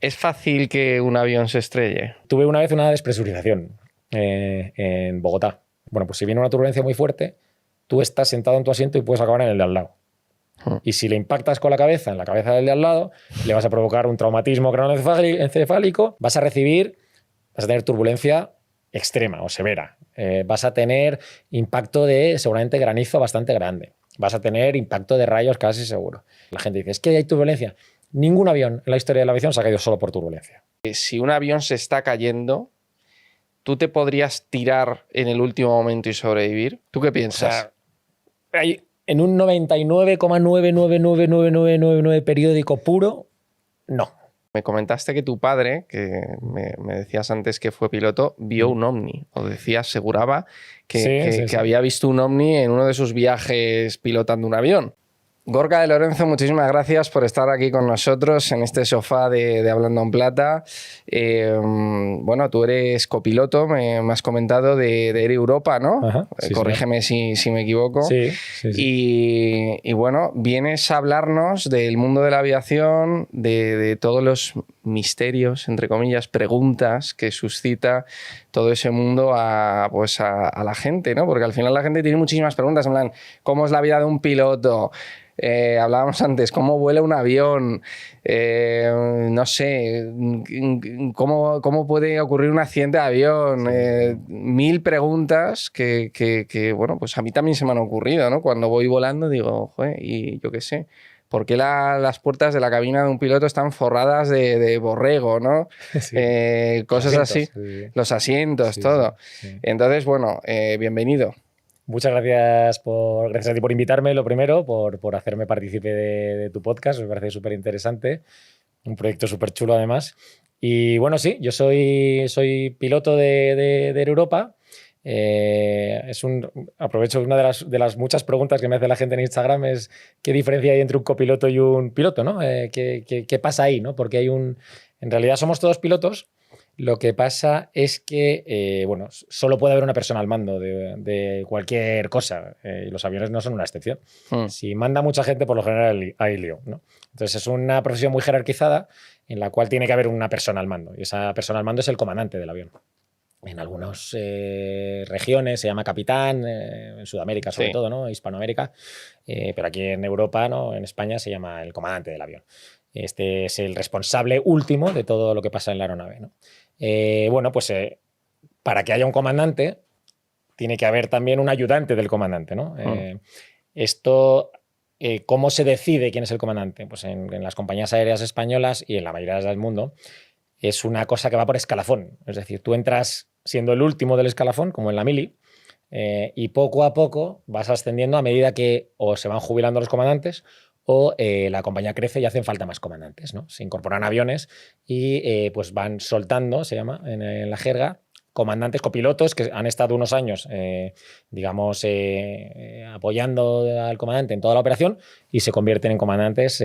¿Es fácil que un avión se estrelle? Tuve una vez una despresurización en Bogotá. Bueno, pues si viene una turbulencia muy fuerte, tú estás sentado en tu asiento y puedes acabar en el de al lado. Y si le impactas con la cabeza en la cabeza del de al lado, le vas a provocar un traumatismo craneoencefálico, vas a tener turbulencia extrema o severa. Vas a tener impacto de seguramente granizo bastante grande. Vas a tener impacto de rayos casi seguro. La gente dice, es que hay turbulencia. Ningún avión en la historia de la aviación se ha caído solo por turbulencia. Si un avión se está cayendo, ¿tú te podrías tirar en el último momento y sobrevivir? ¿Tú qué piensas? O sea, en un 99,9999999 periódico puro, no. Me comentaste que tu padre, que me decías antes que fue piloto, vio un ovni, o aseguraba que había visto un ovni en uno de sus viajes pilotando un avión. Gorka de Lorenzo, muchísimas gracias por estar aquí con nosotros en este sofá de Hablando en Plata. Bueno, tú eres copiloto, me has comentado, de Air Europa, ¿no? Ajá, sí, corrígeme si me equivoco. Sí. Y bueno, vienes a hablarnos del mundo de la aviación, de todos los misterios, entre comillas, preguntas que suscita todo ese mundo a la gente, ¿no? Porque al final la gente tiene muchísimas preguntas, en plan, ¿cómo es la vida de un piloto? Hablábamos antes, ¿cómo vuela un avión? No sé, ¿cómo puede ocurrir un accidente de avión? 1000 preguntas que, bueno, pues a mí también se me han ocurrido, ¿no? Cuando voy volando digo, joder, y yo qué sé, ¿por qué las puertas de la cabina de un piloto están forradas de borrego, ¿no? Sí. Cosas asientos, así. sí. Los asientos, Sí, todo. sí. Entonces, bueno, bienvenido. Muchas gracias gracias a ti por invitarme, lo primero, por hacerme partícipe de tu podcast. Me parece súper interesante. Un proyecto súper chulo, además. Y bueno, sí, yo soy piloto de Air Europa. Aprovecho una de las muchas preguntas que me hace la gente en Instagram es ¿qué diferencia hay entre un copiloto y un piloto, ¿no? ¿Qué pasa ahí, ¿no? Porque en realidad somos todos pilotos. Lo que pasa es que, bueno, solo puede haber una persona al mando de cualquier cosa, y los aviones no son una excepción. Si manda mucha gente, por lo general hay lío, ¿no? Entonces es una profesión muy jerarquizada en la cual tiene que haber una persona al mando, y esa persona al mando es el comandante del avión. En algunas regiones se llama capitán, en Sudamérica sobre todo, ¿no? Hispanoamérica, pero aquí en Europa, ¿no? En España se llama el comandante del avión. Este es el responsable último de todo lo que pasa en la aeronave, ¿no? Bueno, pues para que haya un comandante tiene que haber también un ayudante del comandante, ¿no? Esto, ¿cómo se decide quién es el comandante? Pues en las compañías aéreas españolas y en la mayoría del mundo es una cosa que va por escalafón. Es decir, tú entras siendo el último del escalafón, como en la mili, y poco a poco vas ascendiendo a medida que o se van jubilando los comandantes o la compañía crece y hacen falta más comandantes, ¿no? Se incorporan aviones y pues van soltando, se llama en la jerga, comandantes, copilotos que han estado unos años, digamos, apoyando al comandante en toda la operación y se convierten en comandantes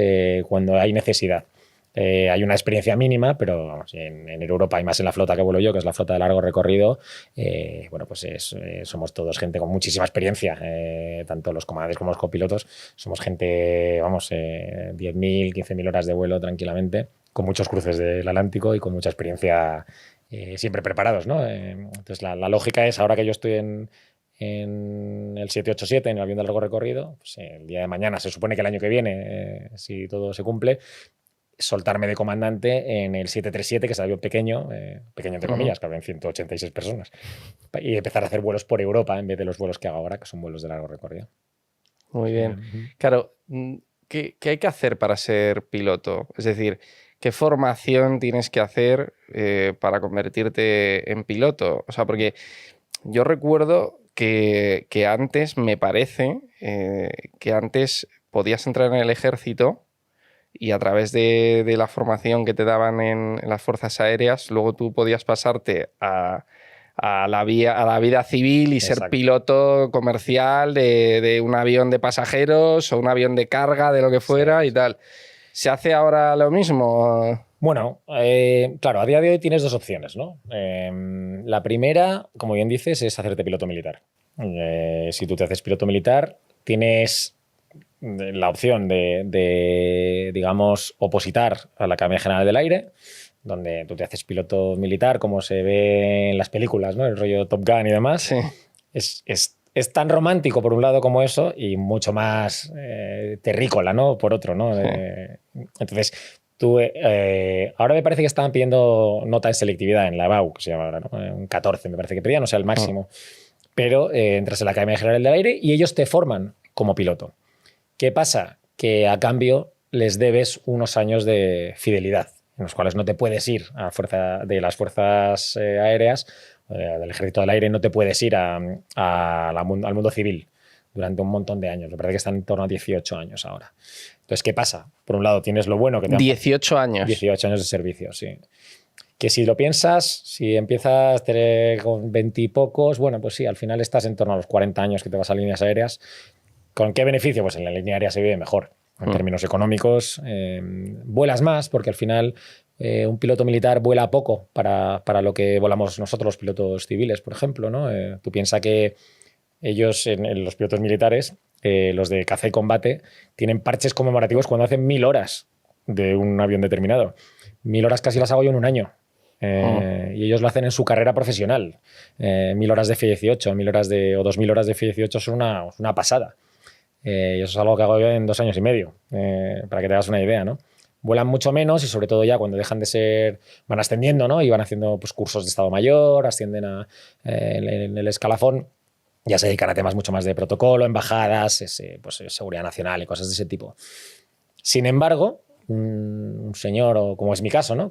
cuando hay necesidad. Hay una experiencia mínima, pero vamos, en Europa y más en la flota que vuelo yo, que es la flota de largo recorrido, bueno, pues somos todos gente con muchísima experiencia, tanto los comandantes como los copilotos. Somos gente, vamos, 10.000, 15.000 horas de vuelo tranquilamente, con muchos cruces del Atlántico y con mucha experiencia, siempre preparados, ¿no? Entonces la lógica es, ahora que yo estoy en el 787, en el avión de largo recorrido, pues el día de mañana, se supone que el año que viene, si todo se cumple, soltarme de comandante en el 737, que es el avión pequeño, pequeño entre comillas, que caben 186 personas, y empezar a hacer vuelos por Europa en vez de los vuelos que hago ahora, que son vuelos de largo recorrido. Muy bien. Claro, ¿qué hay que hacer para ser piloto? Es decir, ¿qué formación tienes que hacer para convertirte en piloto? O sea, porque yo recuerdo que antes, me parece, que antes podías entrar en el ejército y a través de la formación que te daban en las fuerzas aéreas, luego tú podías pasarte a la vida civil y ser piloto comercial de un avión de pasajeros o un avión de carga, de lo que fuera y tal. ¿Se hace ahora lo mismo? Bueno, claro, a día de hoy tienes dos opciones, ¿no? La primera, como bien dices, es hacerte piloto militar. Si tú te haces piloto militar, tienes la opción de, digamos, opositar a la Academia General del Aire, donde tú te haces piloto militar, como se ve en las películas, ¿no? El rollo Top Gun y demás. Sí. Es tan romántico por un lado como eso y mucho más terrícola, ¿no? Por otro, ¿no? Sí. Entonces, tú, ahora me parece que estaban pidiendo nota de selectividad en la EBAU, que se llama ahora, ¿no? Un 14 me parece que pedían, o sea, el máximo. Pero entras en la Academia General del Aire y ellos te forman como piloto. ¿Qué pasa? Que a cambio les debes unos años de fidelidad, en los cuales no te puedes ir de las fuerzas aéreas, del Ejército del Aire, no te puedes ir al mundo civil durante un montón de años. Me parece que están en torno a 18 años ahora. Entonces, ¿qué pasa? Por un lado, tienes lo bueno que te 18 años. 18 años de servicio, sí. Que si lo piensas, si empiezas con 20 y pocos, bueno, pues sí, al final estás en torno a los 40 años que te vas a líneas aéreas. ¿Con qué beneficio? Pues en la línea aérea se vive mejor. En términos económicos, vuelas más, porque al final un piloto militar vuela poco para lo que volamos nosotros, los pilotos civiles, por ejemplo, ¿no? Tú piensas que ellos, en los pilotos militares, los de caza y combate, tienen parches conmemorativos cuando hacen 1000 horas de un avión determinado. 1000 horas casi las hago yo en un año. Y ellos lo hacen en su carrera profesional. 1000 horas de F-18, 1000 horas o 2000 horas de F-18 son una pasada. Y eso es algo que hago yo en 2 años y medio, para que te hagas una idea, ¿no? Vuelan mucho menos y sobre todo ya cuando dejan de ser, van ascendiendo, ¿no? Y van haciendo pues, cursos de Estado Mayor, ascienden en el escalafón, ya se dedican a temas mucho más de protocolo, embajadas, pues, seguridad nacional y cosas de ese tipo. Sin embargo, un señor, o como es mi caso, ¿no?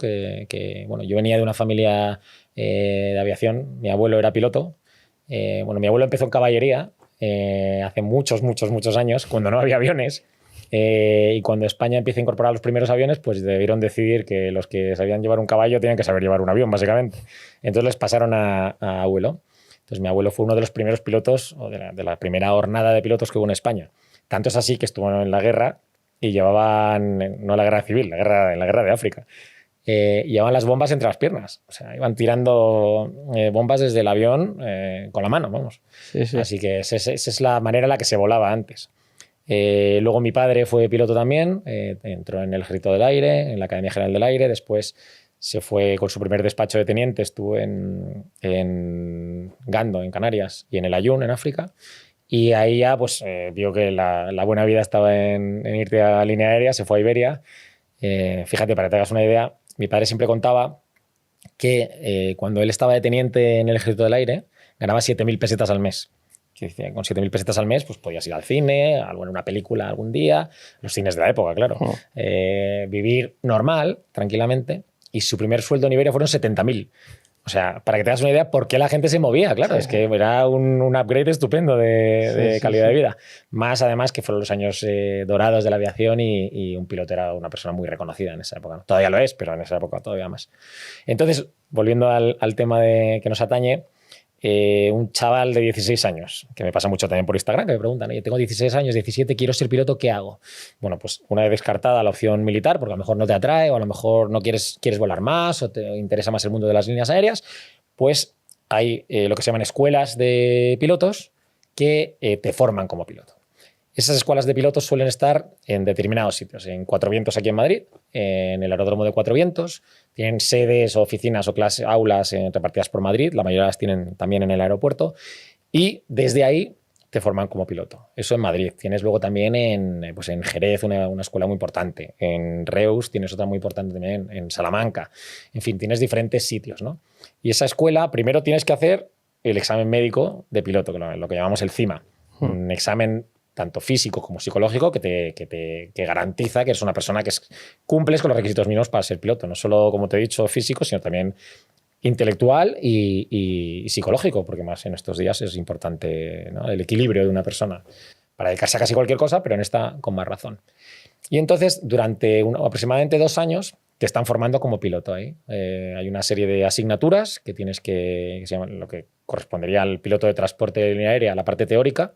Bueno, yo venía de una familia de aviación, mi abuelo era piloto, mi abuelo empezó en caballería hace muchos años, cuando no había aviones, y cuando España empieza a incorporar los primeros aviones, pues debieron decidir que los que sabían llevar un caballo tenían que saber llevar un avión, básicamente. Entonces les pasaron a abuelo. Entonces mi abuelo fue uno de los primeros pilotos, o de la primera hornada de pilotos que hubo en España. Tanto es así que estuvo en la guerra y llevaban, no la guerra civil, en la guerra de África. Llevaban las bombas entre las piernas. O sea, iban tirando bombas desde el avión con la mano, vamos. Sí, sí. Así que esa es la manera en la que se volaba antes. Luego mi padre fue piloto también, entró en el Ejército del Aire, en la Academia General del Aire, después se fue con su primer despacho de teniente, estuvo en Gando, en Canarias, y en el Ayun, en África. Y ahí ya pues, vio que la buena vida estaba en irte a línea aérea, se fue a Iberia. Fíjate, para que te hagas una idea, mi padre siempre contaba que cuando él estaba de teniente en el Ejército del Aire, ganaba 7.000 pesetas al mes. Que decía, con 7.000 pesetas al mes pues podías ir al cine, a una película algún día, los cines de la época, claro. Vivir normal, tranquilamente, y su primer sueldo en Iberia fueron 70.000. O sea, para que te hagas una idea por qué la gente se movía, claro, sí. Es que era un upgrade estupendo de calidad de vida. Más además que fueron los años dorados de la aviación y un piloto era una persona muy reconocida en esa época. ¿No? Todavía lo es, pero en esa época todavía más. Entonces, volviendo al tema que nos atañe, un chaval de 16 años, que me pasa mucho también por Instagram, que me preguntan, yo tengo 16 años, 17, quiero ser piloto, ¿qué hago? Bueno, pues una vez descartada la opción militar, porque a lo mejor no te atrae o a lo mejor no quieres volar más o te interesa más el mundo de las líneas aéreas, pues hay lo que se llaman escuelas de pilotos que te forman como piloto. Esas escuelas de pilotos suelen estar en determinados sitios, en Cuatro Vientos aquí en Madrid, en el aeródromo de Cuatro Vientos, tienen sedes o oficinas o aulas repartidas por Madrid, la mayoría las tienen también en el aeropuerto, y desde ahí te forman como piloto. Eso en Madrid. Tienes luego también en Jerez una escuela muy importante, en Reus tienes otra muy importante también, en Salamanca, en fin, tienes diferentes sitios, ¿no? Y esa escuela, primero tienes que hacer el examen médico de piloto, lo que llamamos el CIMA, un examen tanto físico como psicológico, que garantiza que eres una persona que cumples con los requisitos mínimos para ser piloto. No solo, como te he dicho, físico, sino también intelectual y psicológico, porque más en estos días es importante, ¿no? El equilibrio de una persona para dedicarse a casi cualquier cosa, pero en esta con más razón. Y entonces, durante aproximadamente 2 años, te están formando como piloto ahí. Hay una serie de asignaturas que tienes que se llaman lo que correspondería al piloto de transporte de línea aérea, la parte teórica,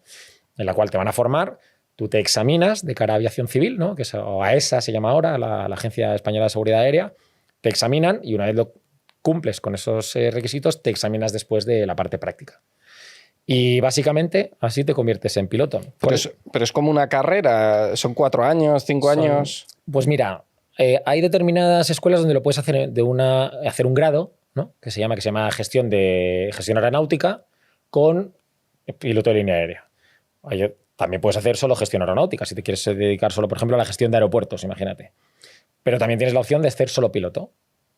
en la cual te van a formar, tú te examinas de cara a aviación civil, ¿no? O AESA se llama ahora, la Agencia Española de Seguridad Aérea, te examinan y una vez lo cumples con esos requisitos, te examinas después de la parte práctica. Y básicamente así te conviertes en piloto. Pero es como una carrera, son 4 años, 5 años. Pues mira, Hay determinadas escuelas donde lo puedes hacer hacer un grado, ¿no? que se llama gestión aeronáutica con piloto de línea aérea. También puedes hacer solo gestión aeronáutica, si te quieres dedicar solo, por ejemplo, a la gestión de aeropuertos, imagínate. Pero también tienes la opción de ser solo piloto.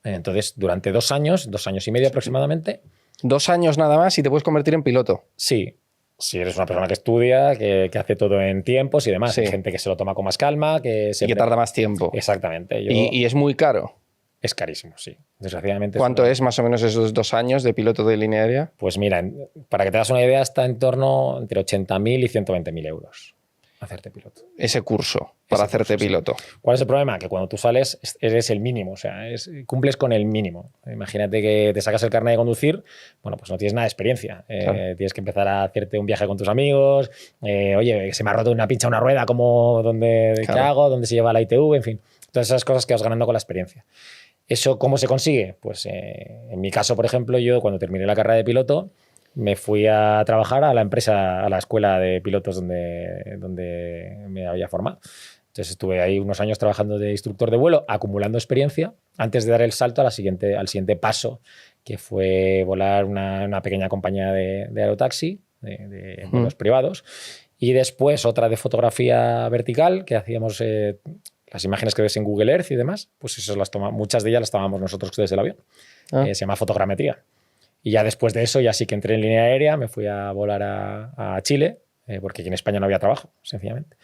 Entonces, durante 2 años, 2 años y medio aproximadamente. 2 años nada más y te puedes convertir en piloto. Sí. Si eres una persona que estudia, que hace todo en tiempos y demás. Sí. Hay gente que se lo toma con más calma, que Y que tarda más tiempo. Exactamente. Y es muy caro. Es carísimo, sí. Desgraciadamente. ¿Cuánto es más o menos esos 2 años de piloto de línea aérea? Pues mira, para que te das una idea, está en torno entre 80.000 y 120.000 euros hacerte piloto. Ese curso para hacerte piloto. Sí. ¿Cuál es el problema? Que cuando tú sales eres el mínimo, o sea, cumples con el mínimo. Imagínate que te sacas el carnet de conducir, bueno, pues no tienes nada de experiencia. Claro. Tienes que empezar a hacerte un viaje con tus amigos, oye, se me ha roto una rueda, ¿qué hago? ¿Dónde se lleva la ITV? En fin, todas esas cosas que vas ganando con la experiencia. ¿Eso cómo se consigue? Pues en mi caso, por ejemplo, yo cuando terminé la carrera de piloto me fui a trabajar a la escuela de pilotos donde me había formado. Entonces estuve ahí unos años trabajando de instructor de vuelo, acumulando experiencia, antes de dar el salto al siguiente paso, que fue volar una pequeña compañía de aerotaxi, de vuelos privados, y después otra de fotografía vertical, que hacíamos las imágenes que ves en Google Earth y demás, pues eso muchas de ellas las tomábamos nosotros desde el avión. Se llama fotogrametría. Y ya después de eso, ya sí que entré en línea aérea, me fui a volar a Chile, porque aquí en España no había trabajo, sencillamente.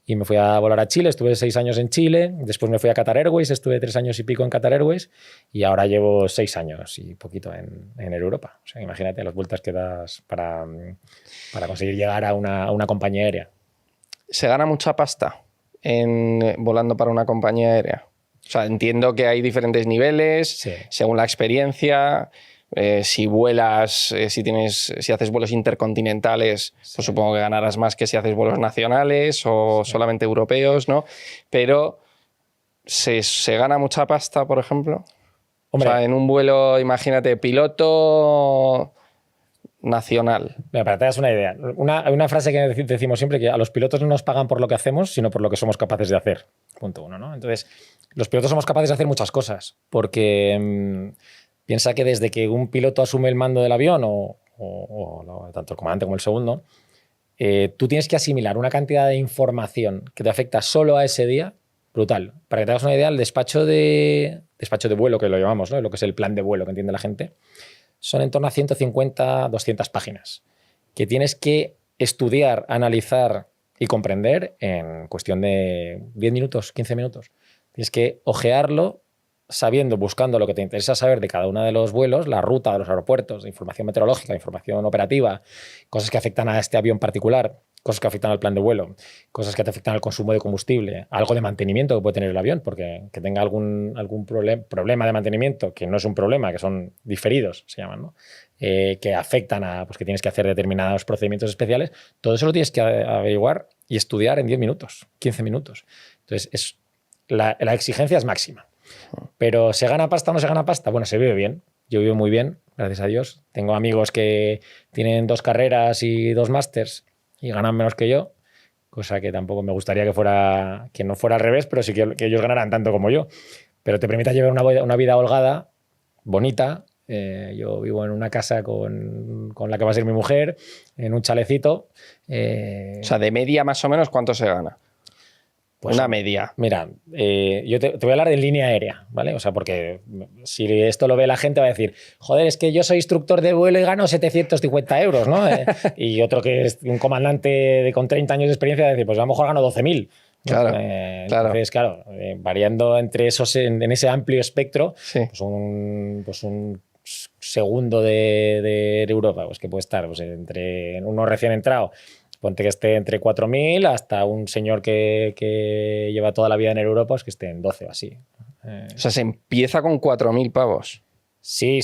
Y me fui a volar a Chile, estuve 6 años en Chile, después me fui a Qatar Airways, estuve 3 años y pico en Qatar Airways, y ahora llevo 6 años y poquito en Europa. O sea, imagínate las vueltas que das para conseguir llegar a una compañía aérea. ¿Se gana mucha pasta volando para una compañía aérea? O sea, entiendo que hay diferentes niveles, sí, según la experiencia. Si vuelas, si haces vuelos intercontinentales, sí, pues supongo que ganarás más que si haces vuelos nacionales o sí, solamente europeos, ¿no? Pero ¿se gana mucha pasta, por ejemplo? Hombre, o sea, en un vuelo, imagínate, piloto nacional. Mira, para que te hagas una idea, una frase que decimos siempre, que a los pilotos no nos pagan por lo que hacemos, sino por lo que somos capaces de hacer. Punto 1, ¿no? Entonces, los pilotos somos capaces de hacer muchas cosas, porque piensa que desde que un piloto asume el mando del avión, o tanto el comandante como el segundo, tú tienes que asimilar una cantidad de información que te afecta solo a ese día, brutal. Para que te hagas una idea, el despacho de vuelo, que lo llamamos, ¿no? Lo que es el plan de vuelo que entiende la gente, son en torno a 150, 200 páginas que tienes que estudiar, analizar y comprender en cuestión de 10 minutos, 15 minutos. Tienes que ojearlo buscando lo que te interesa saber de cada uno de los vuelos, la ruta de los aeropuertos, información meteorológica, información operativa, cosas que afectan a este avión particular, cosas que afectan al plan de vuelo, cosas que te afectan al consumo de combustible, algo de mantenimiento que puede tener el avión, porque que tenga algún problema de mantenimiento, que no es un problema, que son diferidos, se llaman, ¿no? Que afectan pues que tienes que hacer determinados procedimientos especiales, todo eso lo tienes que averiguar y estudiar en 10 minutos, 15 minutos. Entonces, la exigencia es máxima. Pero ¿se gana pasta o no se gana pasta? Bueno, se vive bien. Yo vivo muy bien, gracias a Dios. Tengo amigos que tienen 2 carreras y 2 másters y ganan menos que yo, cosa que tampoco me gustaría que no fuera al revés, pero sí que ellos ganaran tanto como yo. Pero te permite llevar una vida holgada, bonita. Yo vivo en una casa con la que va a ser mi mujer, en un chalecito. O sea, de media más o menos, ¿cuánto se gana? Pues una media. Mira, yo te voy a hablar de línea aérea, ¿vale? O sea, porque si esto lo ve la gente va a decir, joder, es que yo soy instructor de vuelo y gano 750 euros, ¿no? Y otro que es un comandante con 30 años de experiencia va a decir, pues a lo mejor gano 12.000. Claro, entonces, claro, variando entre esos en ese amplio espectro, sí, pues un segundo de Europa, pues que puede estar pues, entre uno recién entrado, ponte que esté entre 4.000 hasta un señor que lleva toda la vida en Europa, pues que esté en 12 o así. O sea, se empieza con 4.000 pavos. Sí,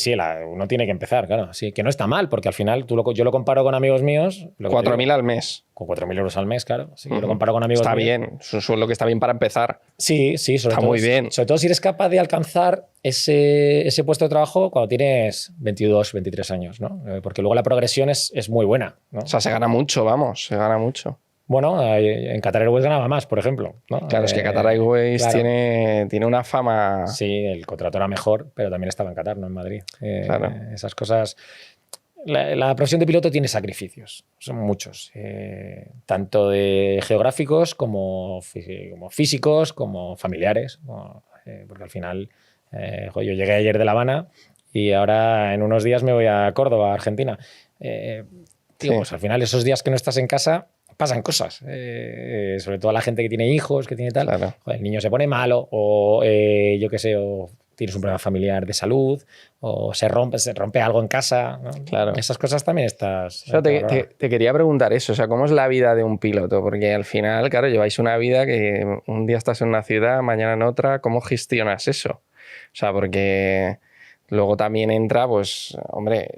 uno tiene que empezar, claro. Sí, que no está mal, porque al final yo lo comparo con amigos míos. 4.000 al mes. Con 4.000 euros al mes, claro. Sí, yo lo comparo con amigos míos. Está míos. bien, es un sueldo que está bien para empezar. Sí, está muy bien. Sobre todo si eres capaz de alcanzar ese puesto de trabajo cuando tienes 22, 23 años, ¿no? Porque luego la progresión es muy buena, ¿no? O sea, se gana mucho, vamos, se gana mucho. Bueno, en Qatar Airways ganaba más, por ejemplo, ¿no? Claro, es que Qatar Airways claro. tiene una fama... Sí, el contrato era mejor, pero también estaba en Qatar, no en Madrid. Claro. Esas cosas... La profesión de piloto tiene sacrificios, son muchos, tanto de geográficos como físicos, como familiares, porque al final yo llegué ayer de La Habana y ahora en unos días me voy a Córdoba, Argentina. Pues al final esos días que no estás en casa pasan cosas, sobre todo a la gente que tiene hijos, que tiene tal, Claro. El niño se pone malo o yo qué sé, o tienes un problema familiar de salud o se rompe algo en casa, ¿no? Claro. Esas cosas también estás... Te quería preguntar eso, o sea, ¿cómo es la vida de un piloto? Porque al final, claro, lleváis una vida que un día estás en una ciudad, mañana en otra, ¿cómo gestionas eso? O sea, porque luego también entra, pues, hombre,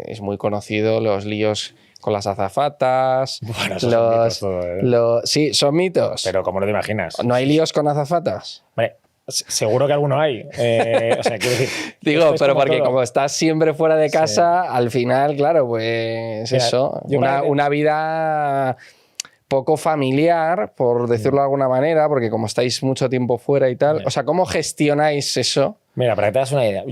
es muy conocido los líos con las azafatas. Bueno, esos son mitos todo, Sí, son mitos. Pero como no te imaginas. ¿No hay líos con azafatas? Hombre, seguro que alguno hay. O sea, quiero decir... Digo, pero porque todo. Como estás siempre fuera de casa, sí. Al final, claro, pues mira, eso, una vida poco familiar, por decirlo de alguna manera, porque como estáis mucho tiempo fuera y tal, o sea, ¿cómo gestionáis eso? Mira, para que te das una idea,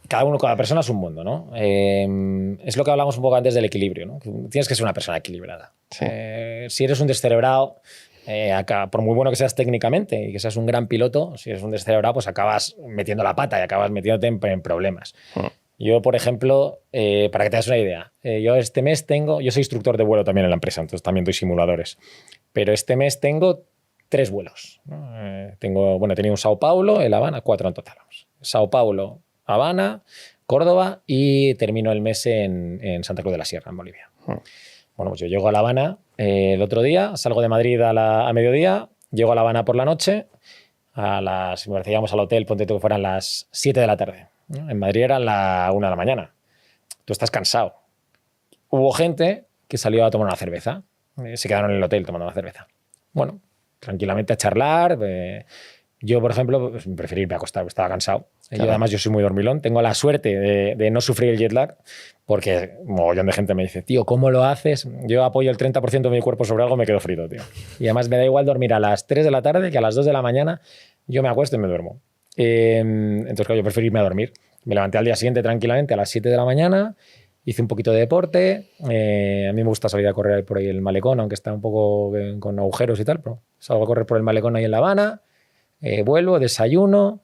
cada persona es un mundo, ¿no? Es lo que hablamos un poco antes del equilibrio, ¿no? Tienes que ser una persona equilibrada. Sí. Si eres un descerebrado, por muy bueno que seas técnicamente y que seas un gran piloto, si eres un descerebrado, pues acabas metiendo la pata y acabas metiéndote en problemas. Yo, por ejemplo, para que te das una idea, yo este mes yo soy instructor de vuelo también en la empresa, entonces también doy simuladores, pero este mes tengo 3 vuelos, ¿no? Tenía un Sao Paulo, el Habana, 4 en total. Sao Paulo, Habana, Córdoba y termino el mes en Santa Cruz de la Sierra, en Bolivia. Bueno, pues yo llego a La Habana el otro día, salgo de Madrid a mediodía, llego a La Habana por la noche, llegamos al hotel, ponte tú que fueran las 7 de la tarde. En Madrid eran la 1 de la mañana. Tú estás cansado. Hubo gente que salió a tomar una cerveza. Se quedaron en el hotel tomando una cerveza. Bueno, tranquilamente a charlar. Yo, por ejemplo, preferí irme a acostar, estaba cansado. Claro. Además, yo soy muy dormilón. Tengo la suerte de no sufrir el jet lag, porque un mogollón de gente me dice, tío, ¿cómo lo haces? Yo apoyo el 30% de mi cuerpo sobre algo, me quedo frito, tío. Y además me da igual dormir a las 3 de la tarde que a las 2 de la mañana yo me acuesto y me duermo. Entonces, claro, yo prefiero irme a dormir. Me levanté al día siguiente tranquilamente a las 7 de la mañana, hice un poquito de deporte. A mí me gusta salir a correr por ahí el malecón, aunque está un poco con agujeros y tal, pero salgo a correr por el malecón ahí en La Habana, vuelvo, desayuno,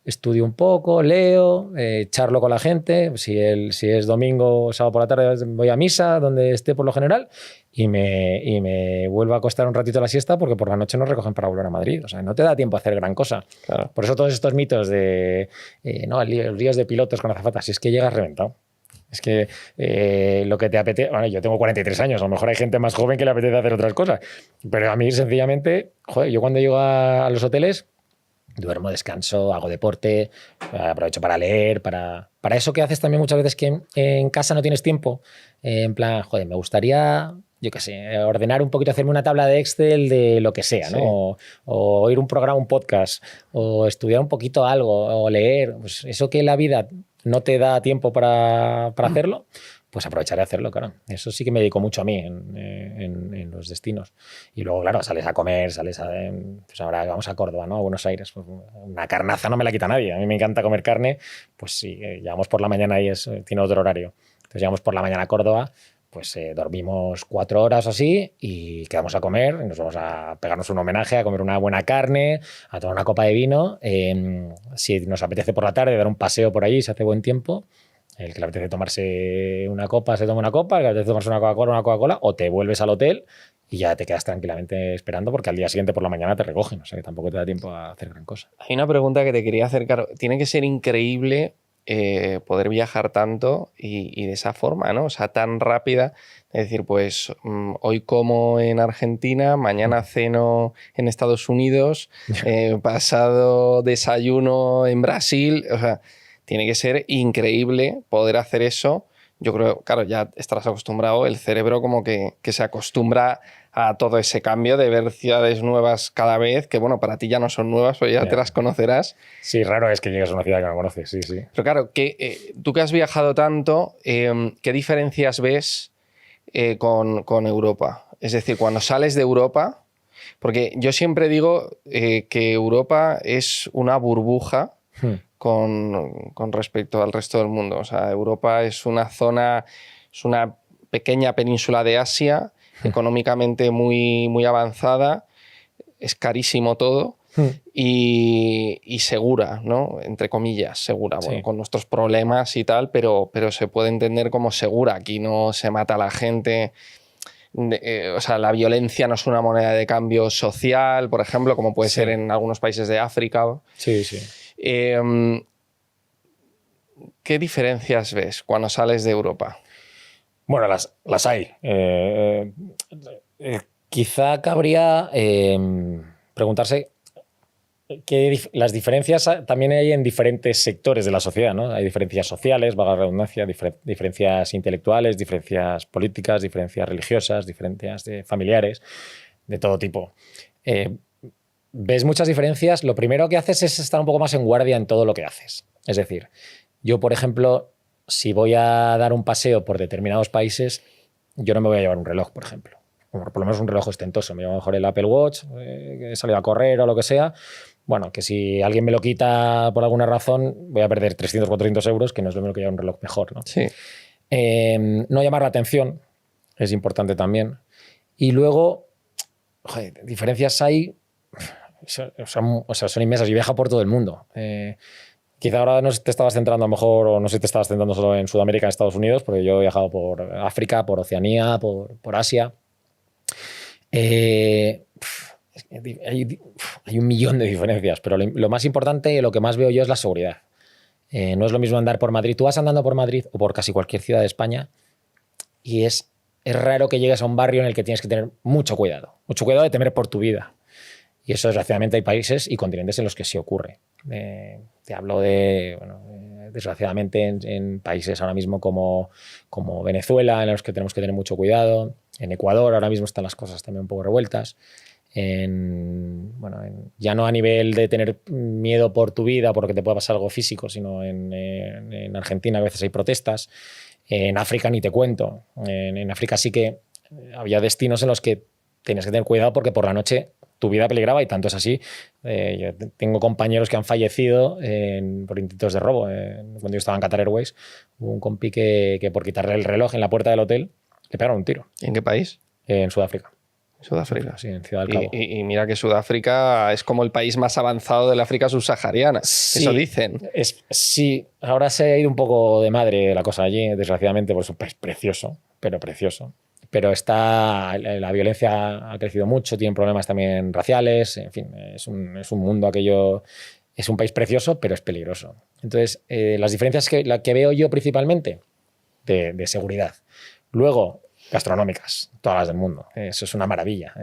estudio un poco, leo, charlo con la gente. Si es domingo o sábado por la tarde voy a misa, donde esté por lo general, y me vuelvo a acostar un ratito la siesta porque por la noche nos recogen para volver a Madrid. O sea, no te da tiempo a hacer gran cosa. Claro. Por eso todos estos mitos de los líos de pilotos con azafatas, si es que llegas reventado. Es que lo que te apetece... Bueno, yo tengo 43 años, a lo mejor hay gente más joven que le apetece hacer otras cosas. Pero a mí, sencillamente, joder, yo cuando llego a los hoteles, duermo, descanso, hago deporte, aprovecho para leer, para eso que haces también muchas veces que en casa no tienes tiempo. En plan, joder, me gustaría, yo qué sé, ordenar un poquito, hacerme una tabla de Excel de lo que sea, ¿no? Sí. O oír un programa, un podcast, o estudiar un poquito algo, o leer. Pues eso que la vida no te da tiempo para hacerlo, pues aprovecharé a hacerlo, claro. Eso sí que me dedico mucho a mí en los destinos. Y luego, claro, sales a comer, pues ahora vamos a Córdoba, ¿no? A Buenos Aires. Pues una carnaza no me la quita nadie. A mí me encanta comer carne. Pues sí, llegamos por la mañana y tiene otro horario. Entonces llegamos por la mañana a Córdoba, pues dormimos 4 horas o así y quedamos a comer. Y nos vamos a pegarnos un homenaje, a comer una buena carne, a tomar una copa de vino. Si nos apetece por la tarde dar un paseo por allí, se hace buen tiempo. El que le apetece tomarse una copa, se toma una copa. El que le apetece tomarse una Coca-Cola, o te vuelves al hotel y ya te quedas tranquilamente esperando porque al día siguiente por la mañana te recogen. O sea que tampoco te da tiempo a hacer gran cosa. Hay una pregunta que te quería hacer, claro. Tiene que ser increíble poder viajar tanto y de esa forma, ¿no? O sea, tan rápida. Es decir, pues hoy como en Argentina, mañana ceno en Estados Unidos, pasado desayuno en Brasil. O sea, tiene que ser increíble poder hacer eso. Yo creo, claro, ya estarás acostumbrado, el cerebro como que se acostumbra a todo ese cambio de ver ciudades nuevas cada vez, que bueno, para ti ya no son nuevas, pero ya te las conocerás. Sí, raro es que llegues a una ciudad que no conoces, sí. Pero claro, tú que has viajado tanto, ¿qué diferencias ves con Europa? Es decir, cuando sales de Europa, porque yo siempre digo que Europa es una burbuja con respecto al resto del mundo. O sea, Europa es una zona, es una pequeña península de Asia, económicamente muy, muy avanzada, es carísimo todo y segura, ¿no? Entre comillas, segura. Bueno, con nuestros problemas y tal, pero se puede entender como segura. Aquí no se mata a la gente. O sea, la violencia no es una moneda de cambio social, por ejemplo, como puede ser en algunos países de África. Sí, sí. ¿Qué diferencias ves cuando sales de Europa? Bueno, las hay. Quizá cabría preguntarse que las diferencias también hay en diferentes sectores de la sociedad, ¿no? Hay diferencias sociales, valga la redundancia, diferencias intelectuales, diferencias políticas, diferencias religiosas, diferencias familiares, de todo tipo. Ves muchas diferencias. Lo primero que haces es estar un poco más en guardia en todo lo que haces. Es decir, yo, por ejemplo, si voy a dar un paseo por determinados países, yo no me voy a llevar un reloj, por ejemplo. O por lo menos un reloj ostentoso. Me llevo mejor el Apple Watch, que he salido a correr o lo que sea. Bueno, que si alguien me lo quita por alguna razón, voy a perder 300, 400 euros, que no es lo mismo que llevar un reloj mejor, ¿no? Sí. No llamar la atención es importante también. Y luego, joder, diferencias hay... son inmensas. Yo viajo por todo el mundo. Quizá ahora no te estabas centrando a lo mejor, o no sé si te estabas centrando solo en Sudamérica, en Estados Unidos, porque yo he viajado por África, por Oceanía, por Asia. Hay un millón de diferencias, pero lo más importante y lo que más veo yo es la seguridad. No es lo mismo andar por Madrid. Tú vas andando por Madrid o por casi cualquier ciudad de España y es raro que llegues a un barrio en el que tienes que tener mucho cuidado de temer por tu vida. Y eso, desgraciadamente, hay países y continentes en los que sí ocurre. Te hablo de, desgraciadamente, en países ahora mismo como Venezuela, en los que tenemos que tener mucho cuidado. En Ecuador ahora mismo están las cosas también un poco revueltas. Ya no a nivel de tener miedo por tu vida, porque te pueda pasar algo físico, sino en Argentina a veces hay protestas. En África ni te cuento. En África sí que había destinos en los que tenías que tener cuidado porque por la noche tu vida peligraba, y tanto es así. Yo tengo compañeros que han fallecido por intentos de robo. Cuando yo estaba en Qatar Airways, hubo un compi que por quitarle el reloj en la puerta del hotel le pegaron un tiro. ¿En qué país? En Sudáfrica. Sudáfrica. Sí, en Ciudad del Cabo. Y mira que Sudáfrica es como el país más avanzado del África subsahariana. Sí, eso dicen. Sí, ahora se ha ido un poco de madre la cosa allí, desgraciadamente, porque es un país precioso, pero precioso. Pero la violencia ha crecido mucho, tienen problemas también raciales, en fin, es un mundo aquello, es un país precioso, pero es peligroso. Entonces, las diferencias que veo yo principalmente de seguridad. Luego, gastronómicas, todas las del mundo. Eso es una maravilla.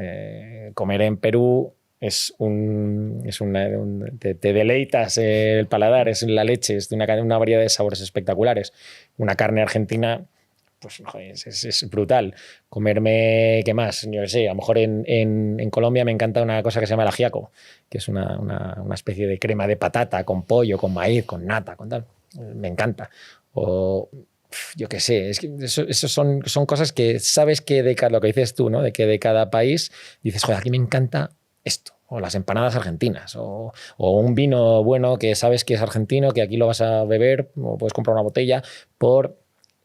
Comer en Perú te deleitas el paladar, es la leche, es de una variedad de sabores espectaculares. Una carne argentina, pues es brutal. Comerme, ¿qué más? Yo sé, a lo mejor en Colombia me encanta una cosa que se llama el ajiaco, que es una especie de crema de patata con pollo, con maíz, con nata, con tal. Me encanta. O yo qué sé, es que eso son cosas que sabes que lo que dices tú, ¿no? De que de cada país dices, joder, aquí me encanta esto. O las empanadas argentinas, o un vino bueno que sabes que es argentino, que aquí lo vas a beber, o puedes comprar una botella por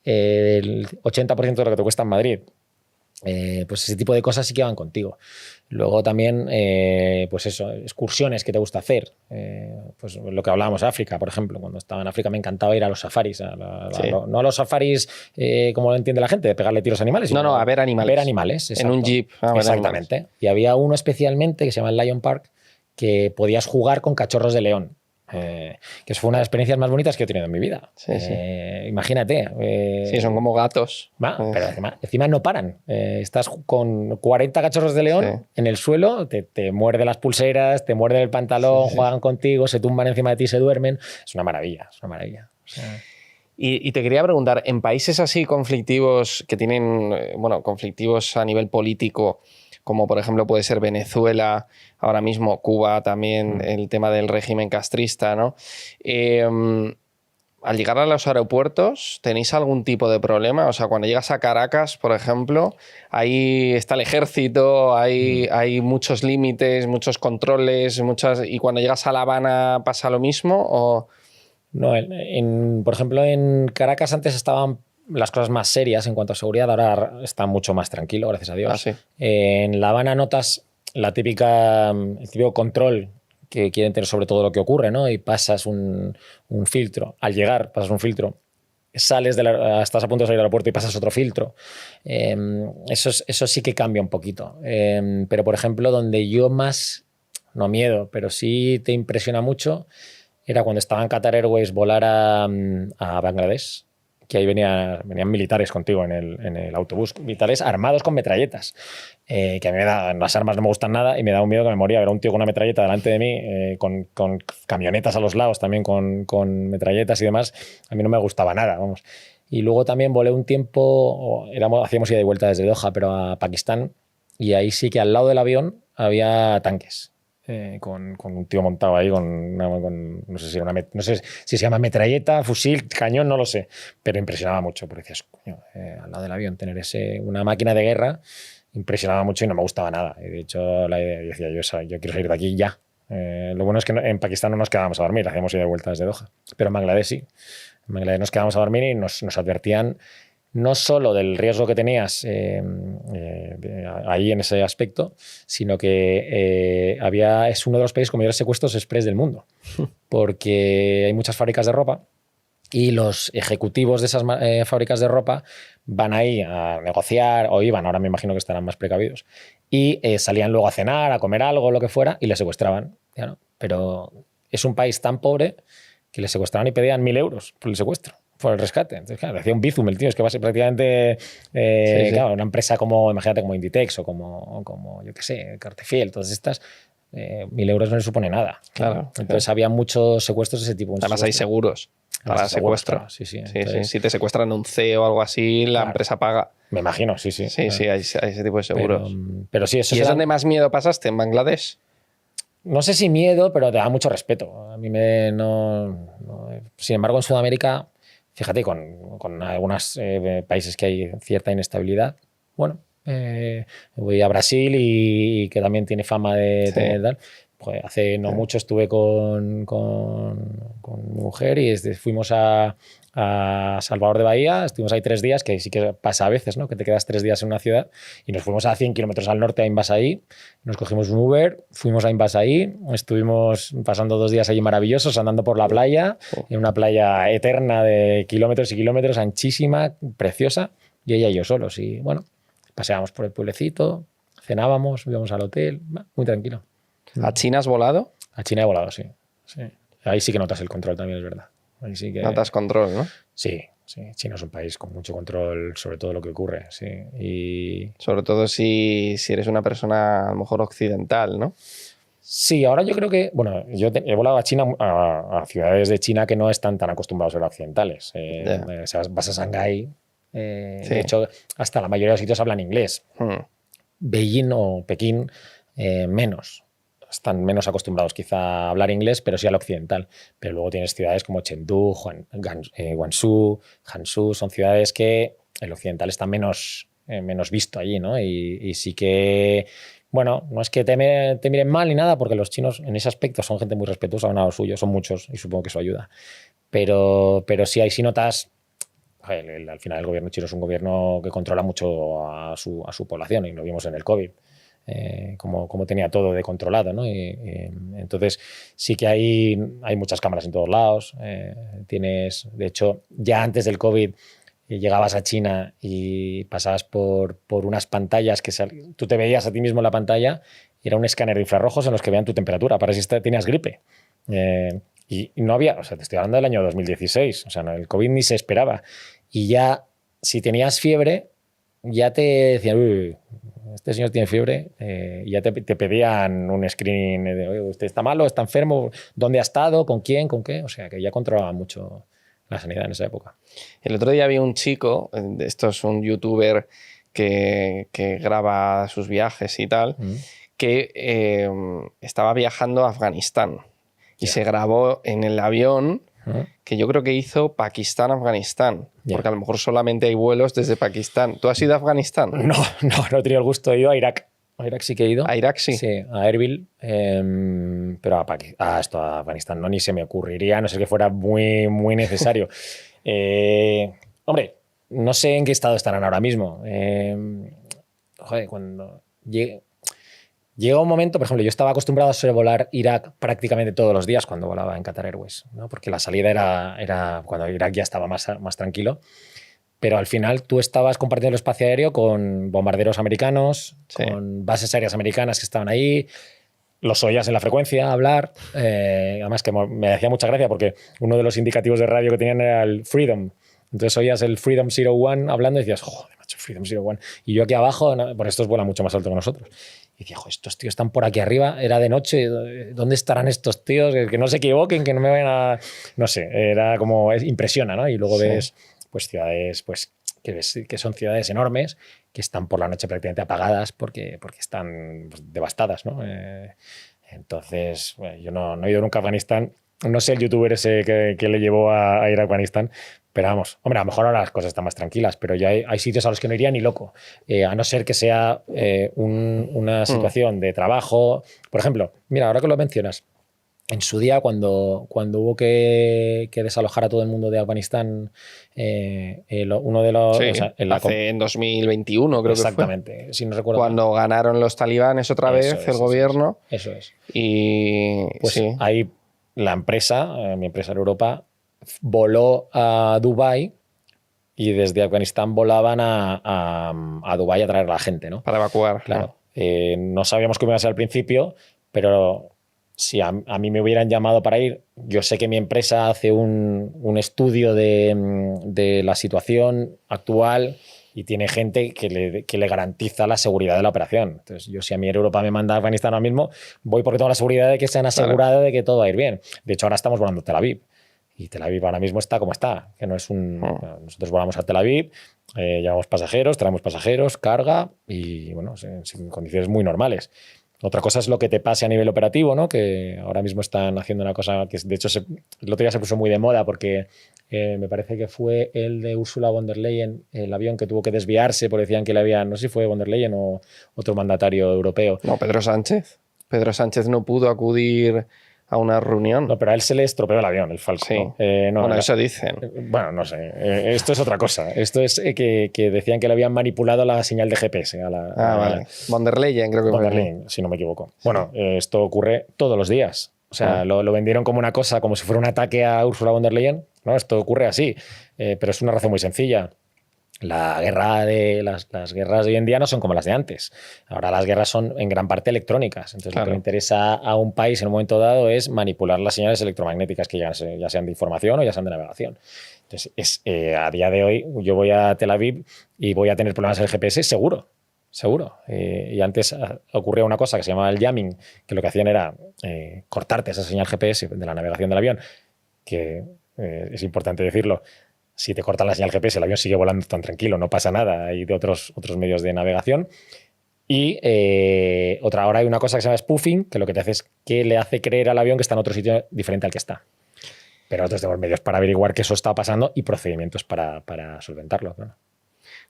el 80% de lo que te cuesta en Madrid. Pues ese tipo de cosas sí que van contigo. Luego también, pues eso, excursiones que te gusta hacer. Pues lo que hablábamos de África, por ejemplo. Cuando estaba en África me encantaba ir a los safaris. No a los safaris como lo entiende la gente, de pegarle tiros a animales. No, a ver animales. Ver animales, exacto. En un jeep. Exactamente. Animales. Y había uno especialmente que se llama el Lion Park, que podías jugar con cachorros de león. Que fue una de las experiencias más bonitas que he tenido en mi vida. Sí. Imagínate. Sí, son como gatos. Pero encima no paran. Estás con 40 cachorros de león en el suelo, te muerden las pulseras, te muerden el pantalón, juegan contigo, se tumban encima de ti y se duermen. Es una maravilla, es una maravilla. O sea... Y te quería preguntar, en países así conflictivos, que tienen, conflictivos a nivel político, como por ejemplo puede ser Venezuela, ahora mismo Cuba también, el tema del régimen castrista, ¿no? al llegar a los aeropuertos, ¿tenéis algún tipo de problema? O sea, cuando llegas a Caracas, por ejemplo, ahí está el ejército, hay muchos límites, muchos controles, y cuando llegas a La Habana pasa lo mismo, ¿o...? No, por ejemplo, en Caracas antes estaban las cosas más serias en cuanto a seguridad, ahora está mucho más tranquilo, gracias a Dios. Ah, sí. En La Habana notas el típico control que quieren tener sobre todo lo que ocurre, ¿no? Y pasas un filtro. Al llegar, pasas un filtro. Estás a punto de salir del aeropuerto y pasas otro filtro. Eso sí que cambia un poquito. Pero, por ejemplo, donde yo más, no miedo, pero sí te impresiona mucho, era cuando estaba en Qatar Airways volar a Bangladesh, que ahí venían militares contigo en el autobús, militares armados con metralletas, que a mí las armas no me gustan nada y me da un miedo que me moría. Era un tío con una metralleta delante de mí, con camionetas a los lados también con metralletas y demás. A mí no me gustaba nada, vamos. Y luego también volé un tiempo, hacíamos ida y vuelta desde Doha, pero a Pakistán, y ahí sí que al lado del avión había tanques. Con un tío montado ahí no sé si se llama metralleta, fusil, cañón, no lo sé, pero impresionaba mucho, porque decías, coño, al lado del avión tener una máquina de guerra impresionaba mucho y no me gustaba nada. Y de hecho, decía, yo quiero salir de aquí ya. Lo bueno es que en Pakistán no nos quedábamos a dormir, hacíamos ida y vuelta desde Doha, pero en Bangladesh sí. En Bangladesh nos quedábamos a dormir y nos advertían no solo del riesgo que tenías ahí en ese aspecto, sino que es uno de los países con mayores secuestros express del mundo, porque hay muchas fábricas de ropa y los ejecutivos de esas fábricas de ropa van ahí a negociar, o iban, ahora me imagino que estarán más precavidos, y salían luego a cenar, a comer algo, lo que fuera, y les secuestraban. ¿Ya no? Pero es un país tan pobre que les secuestraban y pedían 1.000 euros por el secuestro, por el rescate. Entonces, claro, hacía un bizum el tío, es que va a ser prácticamente Sí. Claro, una empresa imagínate, como Inditex o como yo qué sé, Cartefiel, todas estas, 1.000 euros no le supone nada. Claro. Entonces había muchos secuestros de ese tipo. Además hay seguros para secuestro. Claro, sí. Entonces, si te secuestran un CEO o algo así, la empresa paga. Me imagino, sí. Sí, hay ese tipo de seguros. Pero sí, eso ¿Y es donde más miedo pasaste, en Bangladesh? No sé si miedo, pero te da mucho respeto. A mí sin embargo, en Sudamérica, fíjate, con algunos países que hay cierta inestabilidad, bueno, voy a Brasil y que también tiene fama de tener tal. Pues hace no mucho estuve con mi mujer y fuimos a Salvador de Bahía, estuvimos ahí 3 días, que sí que pasa a veces, ¿no? Que te quedas 3 días en una ciudad, y nos fuimos a 100 kilómetros al norte a Invasaí, nos cogimos un Uber, fuimos a Invasaí, estuvimos pasando 2 días allí maravillosos, andando por la playa, en una playa eterna de kilómetros y kilómetros, anchísima, preciosa, y ella y yo solos, y bueno, paseábamos por el pueblecito, cenábamos, íbamos al hotel, muy tranquilo. ¿A China has volado? A China he volado, sí. Ahí sí que notas el control también, es verdad. Ahí sí que... Notas control, ¿no? Sí. China es un país con mucho control sobre todo lo que ocurre, sí. Y... Sobre todo si eres una persona a lo mejor occidental, ¿no? Sí, ahora yo creo que... Bueno, yo he volado a China, a ciudades de China que no están tan acostumbrados a ser occidentales. Vas a Shanghái. De hecho, hasta la mayoría de los sitios hablan inglés. Beijing o Pekín, menos. Están menos acostumbrados quizá a hablar inglés, pero sí al occidental. Pero luego tienes ciudades como Chengdu, Guangzhou, Hangzhou, son ciudades que el occidental está menos visto allí, ¿no? Y sí que, bueno, no es que te miren mal ni nada, porque los chinos en ese aspecto son gente muy respetuosa, van a lo suyo, son muchos y supongo que eso ayuda. Pero sí, ahí sí notas... Al final el gobierno chino es un gobierno que controla mucho a su población, y lo vimos en el COVID. Como tenía todo de controlado, ¿no? Entonces sí que hay muchas cámaras en todos lados. De hecho, ya antes del COVID llegabas a China y pasabas por unas pantallas que tú te veías a ti mismo en la pantalla, y era un escáner de infrarrojos en los que veían tu temperatura para si tenías gripe. Y no había, o sea, te estoy hablando del año 2016, o sea, el COVID ni se esperaba. Y ya, si tenías fiebre, ya te decían, uy, este señor tiene fiebre, y ya te pedían un screening de, oye, ¿usted está malo, está enfermo? ¿Dónde ha estado? ¿Con quién? ¿Con qué? O sea, que ya controlaba mucho la sanidad en esa época. El otro día vi un chico, esto es un youtuber que graba sus viajes y tal, que estaba viajando a Afganistán y se grabó en el avión que yo creo que hizo Pakistán-Afganistán, porque a lo mejor solamente hay vuelos desde Pakistán. ¿Tú has ido a Afganistán? No he tenido el gusto, he ido a Irak. A Irak sí que he ido. ¿A Irak sí? Sí, a Erbil, pero a Afganistán no, ni se me ocurriría, a no ser que fuera muy, muy necesario. Hombre, no sé en qué estado estarán ahora mismo. Cuando llega un momento, por ejemplo, yo estaba acostumbrado a sobrevolar Irak prácticamente todos los días cuando volaba en Qatar Airways, ¿no? Porque la salida era cuando Irak ya estaba más tranquilo. Pero al final tú estabas compartiendo el espacio aéreo con bombarderos americanos, con bases aéreas americanas que estaban ahí, los oías en la frecuencia hablar. Además que me hacía mucha gracia porque uno de los indicativos de radio que tenían era el Freedom. Entonces oías el Freedom 01 hablando y decías, joder, macho, Freedom 01. Y yo aquí abajo, por estos vuelan mucho más alto que nosotros. Y decía, joder, estos tíos están por aquí arriba, era de noche, ¿dónde estarán estos tíos? Que no se equivoquen, que no me vayan a... No sé, era como... impresiona, ¿no? Y luego ves pues ciudades pues, que son ciudades enormes, que están por la noche prácticamente apagadas porque están pues, devastadas, ¿no? Entonces, bueno, yo no he ido nunca a Afganistán. No sé el youtuber ese que le llevó a ir a Afganistán, pero vamos, hombre, a lo mejor ahora las cosas están más tranquilas, pero ya hay sitios a los que no iría ni loco, a no ser que sea una situación de trabajo. Por ejemplo, mira, ahora que lo mencionas, en su día, cuando hubo que desalojar a todo el mundo de Afganistán, uno de los... Sí, o sea, en 2021 creo que fue. Exactamente, si no recuerdo cuando mal. Ganaron los talibanes otra vez el gobierno. Eso es. Y pues ahí la empresa, mi empresa en Europa, voló a Dubái y desde Afganistán volaban a Dubái a traer a la gente, ¿no? Para evacuar. Claro. No sabíamos cómo iba a ser al principio, pero... Si a mí me hubieran llamado para ir, yo sé que mi empresa hace un estudio de la situación actual y tiene gente que le garantiza la seguridad de la operación. Entonces, yo si a mí Europa me manda a Afganistán ahora mismo, voy porque tengo la seguridad de que se han asegurado de que todo va a ir bien. De hecho, ahora estamos volando a Tel Aviv. Y Tel Aviv ahora mismo está como está, que no es nosotros volamos a Tel Aviv, llevamos pasajeros, traemos pasajeros, carga y, bueno, en condiciones muy normales. Otra cosa es lo que te pase a nivel operativo, ¿no? Que ahora mismo están haciendo una cosa que, de hecho, el otro día se puso muy de moda porque me parece que fue el de Ursula von der Leyen, el avión que tuvo que desviarse porque decían que le habían, no sé si fue von der Leyen o otro mandatario europeo. No, Pedro Sánchez. Pedro Sánchez no pudo acudir a una reunión. No, pero a él se le estropeó el avión, el Falcon. Sí. Bueno, eso dicen. Bueno, no sé. Esto es otra cosa. Esto es que decían que le habían manipulado la señal de GPS. Vale. Von der Leyen, creo que fue. Von der Leyen, si no me equivoco. Bueno, esto ocurre todos los días. O sea, lo vendieron como una cosa, como si fuera un ataque a Ursula von der Leyen. No, esto ocurre así. Pero es una razón muy sencilla. La guerra las guerras de hoy en día no son como las de antes. Ahora las guerras son en gran parte electrónicas. Entonces lo que le interesa a un país en un momento dado es manipular las señales electromagnéticas que ya sean de información o ya sean de navegación. Entonces a día de hoy yo voy a Tel Aviv y voy a tener problemas en el GPS seguro. Y antes ocurría una cosa que se llamaba el jamming, que lo que hacían era cortarte esa señal GPS de la navegación del avión, que es importante decirlo. Si te cortan la señal GPS, el avión sigue volando tan tranquilo, no pasa nada. Hay de otros medios de navegación. Y ahora hay una cosa que se llama spoofing, que lo que te hace es que le hace creer al avión que está en otro sitio diferente al que está. Pero nosotros tenemos medios para averiguar que eso está pasando y procedimientos para solventarlo. Claro.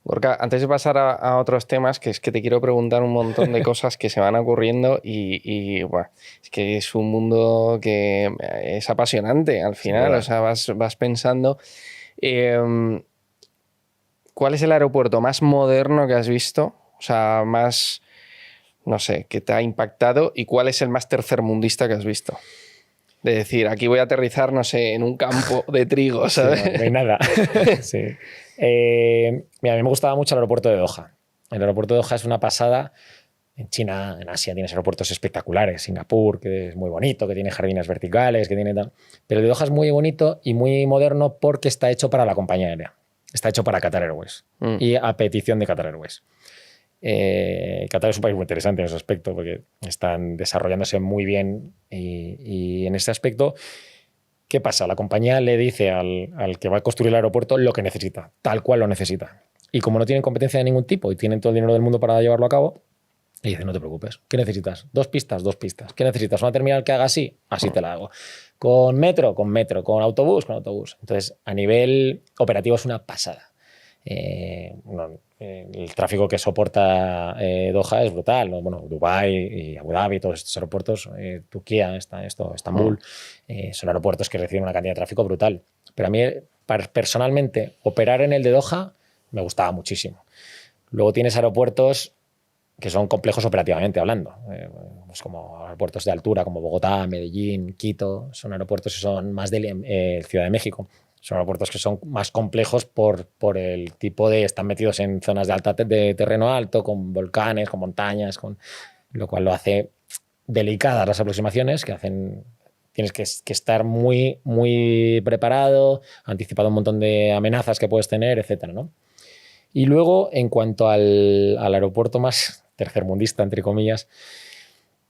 Gorka, antes de pasar a otros temas, que es que te quiero preguntar un montón de cosas que se van ocurriendo y bueno, es que es un mundo que es apasionante al final. O sea, vas pensando... ¿Cuál es el aeropuerto más moderno que has visto? O sea, más, no sé, que te ha impactado. ¿Y cuál es el más tercermundista que has visto? De decir, aquí voy a aterrizar, no sé, en un campo de trigo, ¿sabes? Sí, no hay nada. Sí. Mira, a mí me gustaba mucho el aeropuerto de Doha. El aeropuerto de Doha es una pasada. En China, en Asia tienes aeropuertos espectaculares. Singapur, que es muy bonito, que tiene jardines verticales, que tiene tal. Pero el de Doha es muy bonito y muy moderno porque está hecho para la compañía aérea. Está hecho para Qatar Airways y a petición de Qatar Airways. Qatar es un país muy interesante en ese aspecto porque están desarrollándose muy bien y en ese aspecto, ¿qué pasa? La compañía le dice al que va a construir el aeropuerto lo que necesita, tal cual lo necesita. Y como no tienen competencia de ningún tipo y tienen todo el dinero del mundo para llevarlo a cabo, y dice, no te preocupes, ¿qué necesitas? 2 pistas, 2 pistas. ¿Qué necesitas? ¿Una terminal que haga así? Así te la hago. ¿Con metro? Con metro. ¿Con autobús? Con autobús. Entonces, a nivel operativo es una pasada. El tráfico que soporta Doha es brutal, ¿no? Bueno, Dubái y Abu Dhabi, todos estos aeropuertos, Turquía, Estambul, son aeropuertos que reciben una cantidad de tráfico brutal. Pero a mí, personalmente, operar en el de Doha me gustaba muchísimo. Luego tienes aeropuertos que son complejos operativamente hablando, pues como aeropuertos de altura como Bogotá, Medellín, Quito, son aeropuertos que son más de Ciudad de México. Son aeropuertos que son más complejos por el tipo de... Están metidos en zonas de terreno alto, con volcanes, con montañas, lo cual lo hace delicadas las aproximaciones, que hacen... Tienes que estar muy, muy preparado, anticipado un montón de amenazas que puedes tener, etcétera, ¿no? Y luego, en cuanto al aeropuerto más tercermundista, entre comillas,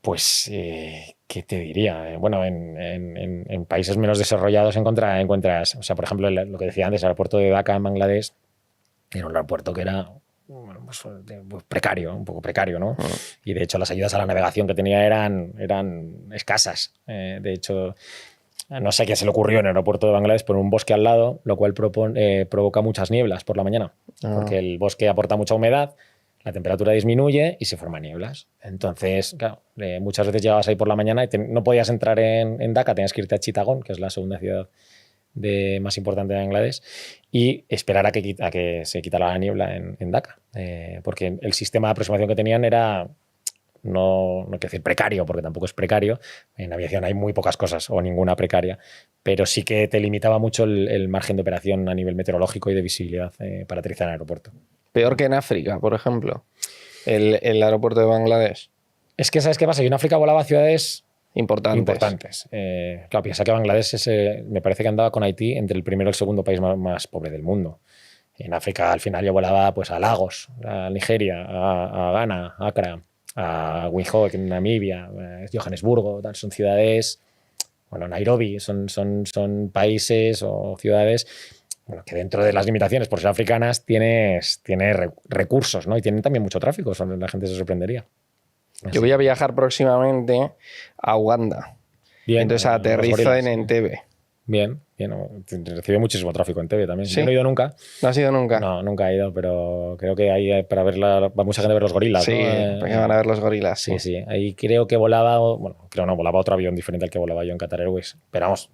pues, ¿qué te diría? Bueno, en países menos desarrollados encuentras, o sea, por ejemplo, lo que decía antes, el aeropuerto de Dhaka en Bangladesh era un aeropuerto que era, bueno, pues precario, un poco precario, ¿no? Y de hecho las ayudas a la navegación que tenía eran escasas. De hecho, no sé qué se le ocurrió en el aeropuerto de Bangladesh poner un bosque al lado, lo cual provoca muchas nieblas por la mañana, porque el bosque aporta mucha humedad, la temperatura disminuye y se forman nieblas. Entonces, claro, muchas veces llegabas ahí por la mañana y no podías entrar en Dhaka, tenías que irte a Chittagong, que es la segunda ciudad más importante de Bangladesh, y esperar a que se quitara la niebla en Dhaka, porque el sistema de aproximación que tenían era... No quiero decir precario, porque tampoco es precario. En aviación hay muy pocas cosas o ninguna precaria, pero sí que te limitaba mucho el margen de operación a nivel meteorológico y de visibilidad para aterrizar en el aeropuerto. Peor que en África, por ejemplo, el aeropuerto de Bangladesh. Es que, ¿sabes qué pasa? Yo en África volaba a ciudades importantes. Claro, piensa que Bangladesh me parece que andaba con Haití entre el primero y el segundo país más pobre del mundo. En África, al final, yo volaba pues, a Lagos, a Nigeria, a Ghana, a Accra, a Windhoek en Namibia, Johannesburgo, tal, son ciudades, bueno, Nairobi, son países o ciudades, bueno, que dentro de las limitaciones por ser africanas tiene recursos, ¿no? Y tienen también mucho tráfico, la gente se sorprendería. Así. Yo voy a viajar próximamente a Uganda. Bien, entonces aterrizo en Entebbe. Bien. Recibe muchísimo tráfico en Entebbe también. ¿Sí? Yo no he ido nunca. ¿No has ido nunca? No, nunca he ido, pero creo que ahí para va mucha gente a ver los gorilas. Sí, ¿no? porque van a ver los gorilas. Sí. Ahí creo que volaba otro avión diferente al que volaba yo en Qatar Airways. Pero vamos,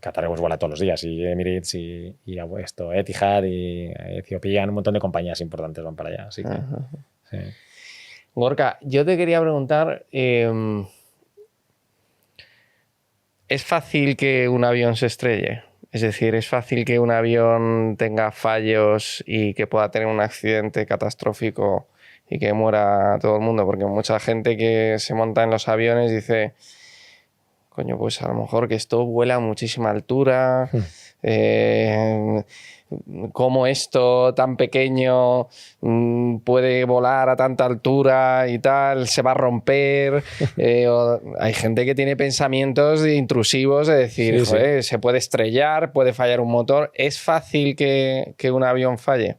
Qatar Airways vuela todos los días, y Emirates y Etihad y Ethiopian, un montón de compañías importantes van para allá. Así que, sí. Gorka, yo te quería preguntar... ¿Es fácil que un avión se estrelle? Es decir, ¿es fácil que un avión tenga fallos y que pueda tener un accidente catastrófico y que muera todo el mundo? Porque mucha gente que se monta en los aviones dice, coño, pues a lo mejor que esto vuela a muchísima altura, cómo esto tan pequeño puede volar a tanta altura y tal, se va a romper. Hay gente que tiene pensamientos intrusivos de decir, joder, se puede estrellar, puede fallar un motor. ¿Es fácil que un avión falle?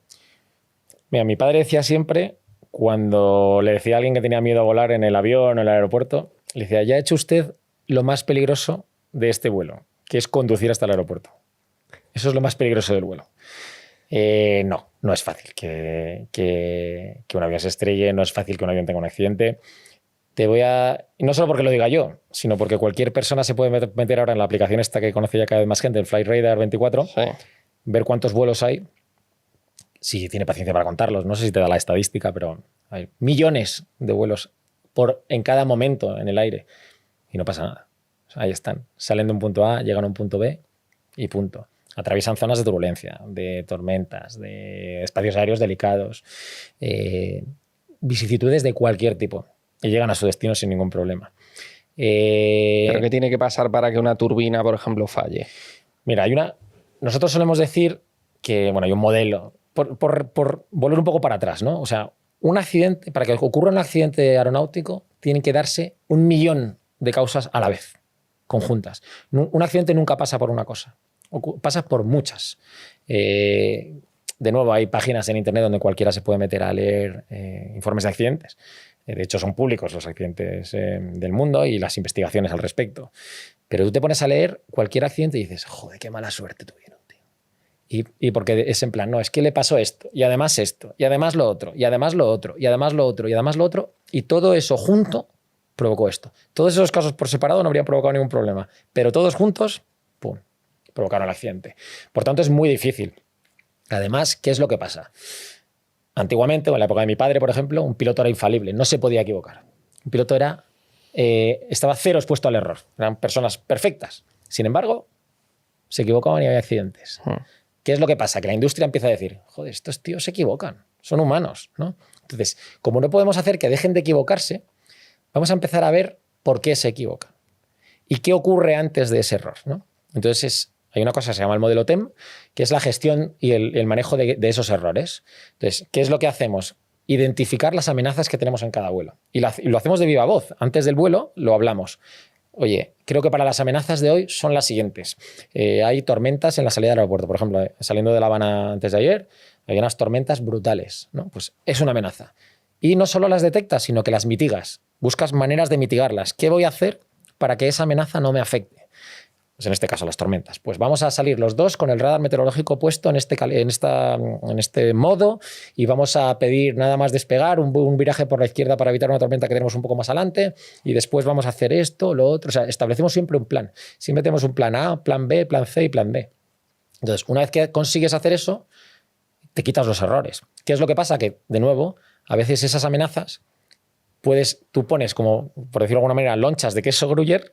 Mira, mi padre decía siempre, cuando le decía a alguien que tenía miedo a volar en el avión o en el aeropuerto, le decía, ya ha hecho usted lo más peligroso de este vuelo, que es conducir hasta el aeropuerto. Eso es lo más peligroso del vuelo. No es fácil que un avión se estrelle, no es fácil que un avión tenga un accidente. No solo porque lo diga yo, sino porque cualquier persona se puede meter ahora en la aplicación esta que conoce ya cada vez más gente, el Flightradar 24, ver cuántos vuelos hay, si tiene paciencia para contarlos. No sé si te da la estadística, pero hay millones de vuelos en cada momento en el aire y no pasa nada. O sea, ahí están. Salen de un punto A, llegan a un punto B y punto. Atraviesan zonas de turbulencia, de tormentas, de espacios aéreos delicados, vicisitudes de cualquier tipo, y llegan a su destino sin ningún problema. ¿Pero qué tiene que pasar para que una turbina, por ejemplo, falle? Mira, nosotros solemos decir que, bueno, hay un modelo, por volver un poco para atrás, ¿no? O sea, un accidente, para que ocurra un accidente aeronáutico, tienen que darse 1 millón de causas a la vez, conjuntas. Un accidente nunca pasa por una cosa. Pasa por muchas. De nuevo, hay páginas en internet donde cualquiera se puede meter a leer informes de accidentes. De hecho, son públicos los accidentes del mundo y las investigaciones al respecto. Pero tú te pones a leer cualquier accidente y dices, joder, qué mala suerte tuvieron, tío. Y porque es en plan, no, es que le pasó esto, y además esto, y además lo otro, y además lo otro, y además lo otro, y además lo otro, y todo eso junto provocó esto. Todos esos casos por separado no habrían provocado ningún problema, pero todos juntos, ¡pum!, provocaron el accidente. Por tanto, es muy difícil. Además, ¿qué es lo que pasa? Antiguamente, o en la época de mi padre, por ejemplo, un piloto era infalible, no se podía equivocar. Un piloto estaba cero expuesto al error. Eran personas perfectas. Sin embargo, se equivocaban y había accidentes. ¿Qué es lo que pasa? Que la industria empieza a decir, joder, estos tíos se equivocan, son humanos, ¿no? Entonces, como no podemos hacer que dejen de equivocarse, vamos a empezar a ver por qué se equivocan y qué ocurre antes de ese error, ¿no? Entonces, hay una cosa que se llama el modelo TEM, que es la gestión y el manejo de esos errores. Entonces, ¿qué es lo que hacemos? Identificar las amenazas que tenemos en cada vuelo. Y lo hacemos de viva voz. Antes del vuelo lo hablamos. Oye, creo que para las amenazas de hoy son las siguientes. Hay tormentas en la salida del aeropuerto. Por ejemplo, saliendo de La Habana antes de ayer, hay unas tormentas brutales, ¿no? Pues es una amenaza. Y no solo las detectas, sino que las mitigas. Buscas maneras de mitigarlas. ¿Qué voy a hacer para que esa amenaza no me afecte? Pues en este caso las tormentas. Pues vamos a salir los dos con el radar meteorológico puesto en este modo y vamos a pedir nada más despegar un viraje por la izquierda para evitar una tormenta que tenemos un poco más adelante y después vamos a hacer esto, lo otro. O sea, establecemos siempre un plan. Siempre tenemos un plan A, plan B, plan C y plan D. Entonces, una vez que consigues hacer eso, te quitas los errores. ¿Qué es lo que pasa? Que, de nuevo, a veces esas amenazas tú pones como, por decirlo de alguna manera, lonchas de queso Gruyère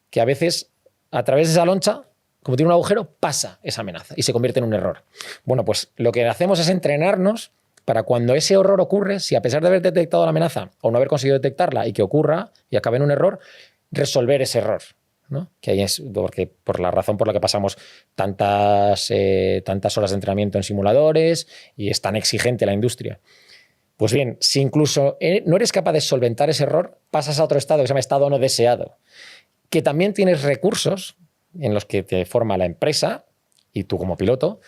que a veces a través de esa loncha, como tiene un agujero, pasa esa amenaza y se convierte en un error. Bueno, pues lo que hacemos es entrenarnos para cuando ese error ocurre, si a pesar de haber detectado la amenaza o no haber conseguido detectarla y que ocurra y acabe en un error, resolver ese error, ¿no? Que ahí es por la razón por la que pasamos tantas horas de entrenamiento en simuladores y es tan exigente la industria. Pues bien, si incluso no eres capaz de solventar ese error, pasas a otro estado que se llama estado no deseado, que también tienes recursos en los que te forma la empresa y tú como piloto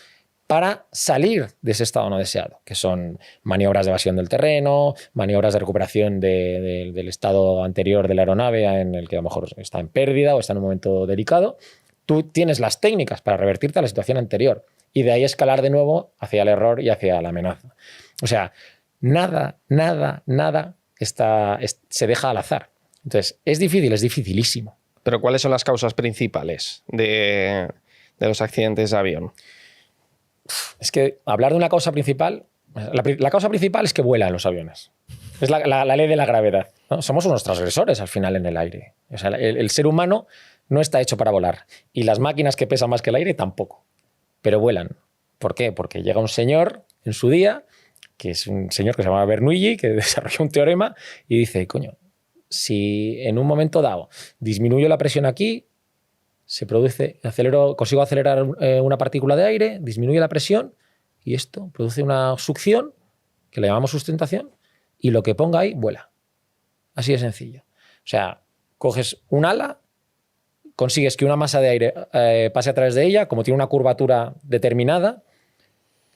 para salir de ese estado no deseado, que son maniobras de evasión del terreno, maniobras de recuperación del estado anterior de la aeronave en el que a lo mejor está en pérdida o está en un momento delicado. Tú tienes las técnicas para revertirte a la situación anterior y de ahí escalar de nuevo hacia el error y hacia la amenaza. O sea, nada se deja al azar. Entonces, es difícil, es dificilísimo. Pero ¿cuáles son las causas principales de los accidentes de avión? Es que hablar de una causa principal... La causa principal es que vuelan los aviones. Es la ley de la gravedad, ¿no? Somos unos transgresores al final en el aire. O sea, el ser humano no está hecho para volar. Y las máquinas que pesan más que el aire tampoco. Pero vuelan. ¿Por qué? Porque llega un señor en su día, que es un señor que se llama Bernoulli, que desarrolló un teorema y dice, coño, si en un momento dado disminuyo la presión aquí, consigo acelerar una partícula de aire, disminuye la presión y esto produce una succión, que le llamamos sustentación, y lo que ponga ahí vuela. Así de sencillo. O sea, coges un ala, consigues que una masa de aire pase a través de ella, como tiene una curvatura determinada,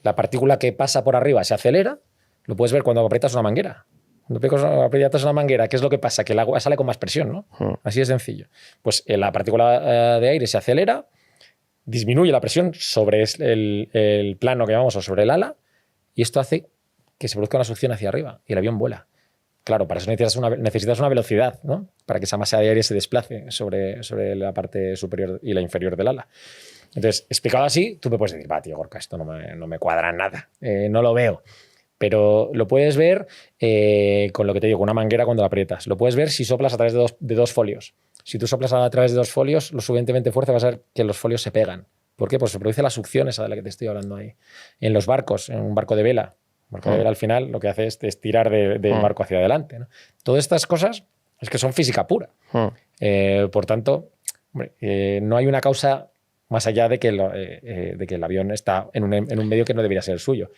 la partícula que pasa por arriba se acelera, lo puedes ver cuando aprietas una manguera. Cuando aprietas una manguera, ¿qué es lo que pasa? Que el agua sale con más presión, ¿no? Así de sencillo. Pues la partícula de aire se acelera, disminuye la presión sobre el plano que llamamos o sobre el ala y esto hace que se produzca una succión hacia arriba y el avión vuela. Claro, para eso necesitas una velocidad, ¿no? Para que esa masa de aire se desplace sobre la parte superior y la inferior del ala. Entonces, explicado así, tú me puedes decir, va, tío, Gorka, esto no me cuadra nada, no lo veo. Pero lo puedes ver con lo que te digo, con una manguera cuando la aprietas. Lo puedes ver si soplas a través de dos folios. Si tú soplas a través de dos folios, lo suficientemente fuerte vas a ver que los folios se pegan. ¿Por qué? Pues se produce la succión esa de la que te estoy hablando ahí. En los barcos, en un barco de vela. Un barco de vela al final lo que hace es tirar del barco hacia adelante, ¿no? Todas estas cosas es que son física pura. Por tanto, hombre, no hay una causa más allá de que el avión está en un medio que no debería ser el suyo.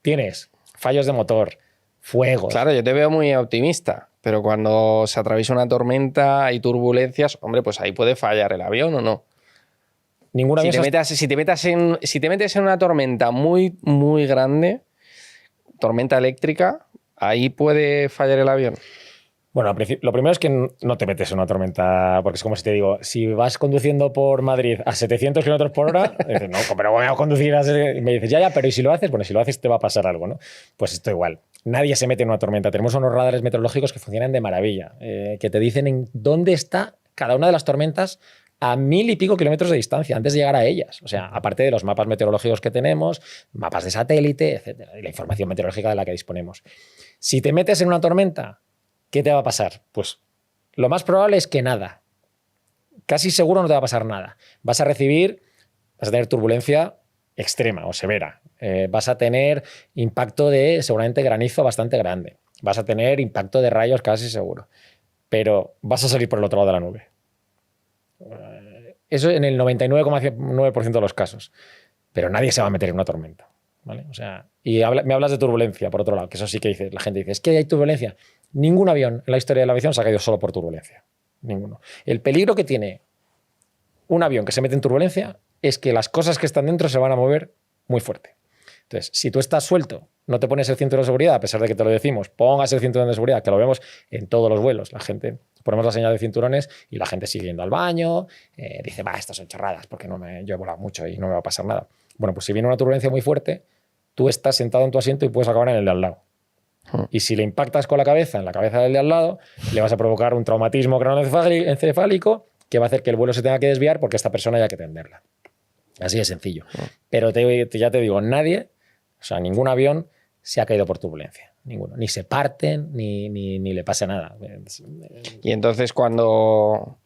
Tienes fallos de motor, fuegos. Claro, yo te veo muy optimista, pero cuando se atraviesa una tormenta, hay turbulencias, hombre, pues ahí puede fallar el avión o no. Ningún avión si te metes en una tormenta muy, muy grande, tormenta eléctrica, ¿Ahí puede fallar el avión? Bueno, lo primero es que no te metes en una tormenta, porque es como si te digo, si vas conduciendo por Madrid a 700 kilómetros por hora, dices, no, pero voy a conducir y me dices, ya, pero ¿y si lo haces? Bueno, si lo haces te va a pasar algo, ¿no? Pues esto igual. Nadie se mete en una tormenta. Tenemos unos radares meteorológicos que funcionan de maravilla, que te dicen en dónde está cada una de las tormentas a 1000 y pico kilómetros de distancia antes de llegar a ellas. O sea, aparte de los mapas meteorológicos que tenemos, mapas de satélite, etcétera, y la información meteorológica de la que disponemos. Si te metes en una tormenta, ¿qué te va a pasar? Pues lo más probable es que nada. Casi seguro no te va a pasar nada. Vas a tener turbulencia extrema o severa. Vas a tener impacto de seguramente granizo bastante grande. Vas a tener impacto de rayos casi seguro. Pero vas a salir por el otro lado de la nube. Eso en el 99,9% de los casos. Pero nadie se va a meter en una tormenta. ¿Vale? O sea, y me hablas de turbulencia, por otro lado, que eso sí que dice, la gente dice, es que hay turbulencia. Ningún avión en la historia de la aviación se ha caído solo por turbulencia. Ninguno. El peligro que tiene un avión que se mete en turbulencia es que las cosas que están dentro se van a mover muy fuerte. Entonces, si tú estás suelto, no te pones el cinturón de seguridad, a pesar de que te lo decimos, pongas el cinturón de seguridad, que lo vemos en todos los vuelos. La gente, ponemos la señal de cinturones y la gente sigue yendo al baño, dice, va, estas son chorradas porque yo he volado mucho y no me va a pasar nada. Bueno, pues si viene una turbulencia muy fuerte, tú estás sentado en tu asiento y puedes acabar en el de al lado. Y si le impactas con la cabeza en la cabeza del de al lado, le vas a provocar un traumatismo craneoencefálico que va a hacer que el vuelo se tenga que desviar porque esta persona haya que atenderla. Así de sencillo. Pero ya te digo, nadie, o sea, ningún avión se ha caído por turbulencia. Ninguno. Ni se parten, ni le pasa nada. Y entonces cuando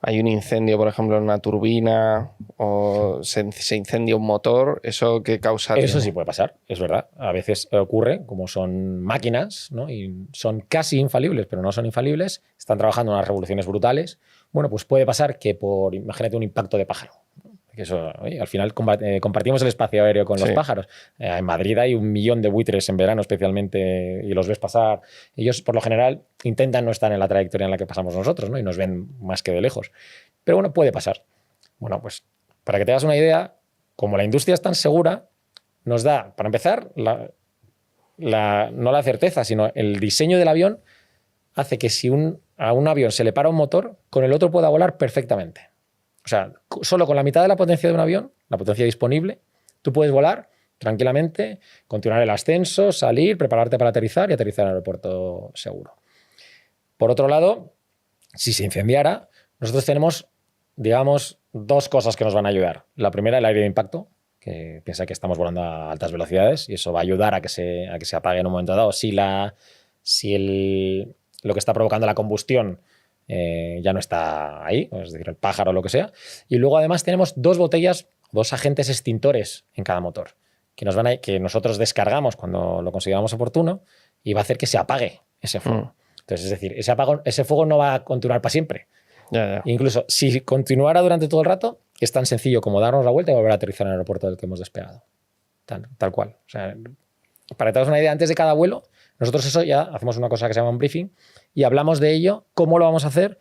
hay un incendio, por ejemplo, en una turbina o se incendia un motor, ¿eso qué causa? Eso sí puede pasar, es verdad. A veces ocurre, como son máquinas, ¿no? Y son casi infalibles, pero no son infalibles, están trabajando unas revoluciones brutales. Bueno, pues puede pasar que imagínate un impacto de pájaro. Que eso, oye, al final compartimos el espacio aéreo con los pájaros. En Madrid hay 1 millón de buitres en verano especialmente y los ves pasar. Ellos, por lo general, intentan no estar en la trayectoria en la que pasamos nosotros, ¿no? Y nos ven más que de lejos. Pero bueno, puede pasar. Bueno, pues para que te hagas una idea, como la industria es tan segura, nos da, para empezar, no la certeza, sino el diseño del avión hace que si a un avión se le para un motor, con el otro pueda volar perfectamente. O sea, solo con la mitad de la potencia de un avión, la potencia disponible, tú puedes volar tranquilamente, continuar el ascenso, salir, prepararte para aterrizar y aterrizar en el aeropuerto seguro. Por otro lado, si se incendiara, nosotros tenemos, digamos, 2 cosas que nos van a ayudar. La primera, el aire de impacto, que piensa que estamos volando a altas velocidades y eso va a ayudar a que se apague en un momento dado. Lo que está provocando la combustión ya no está ahí, es decir, el pájaro o lo que sea. Y luego además tenemos 2 botellas, 2 agentes extintores en cada motor, que nosotros descargamos cuando lo consideramos oportuno y va a hacer que se apague ese fuego. Entonces, es decir, ese fuego no va a continuar para siempre. Ya. Incluso si continuara durante todo el rato, es tan sencillo como darnos la vuelta y volver a aterrizar en el aeropuerto del que hemos despegado. Tal cual. O sea, para que te hagas una idea, antes de cada vuelo, nosotros eso ya hacemos una cosa que se llama un briefing y hablamos de ello, cómo lo vamos a hacer,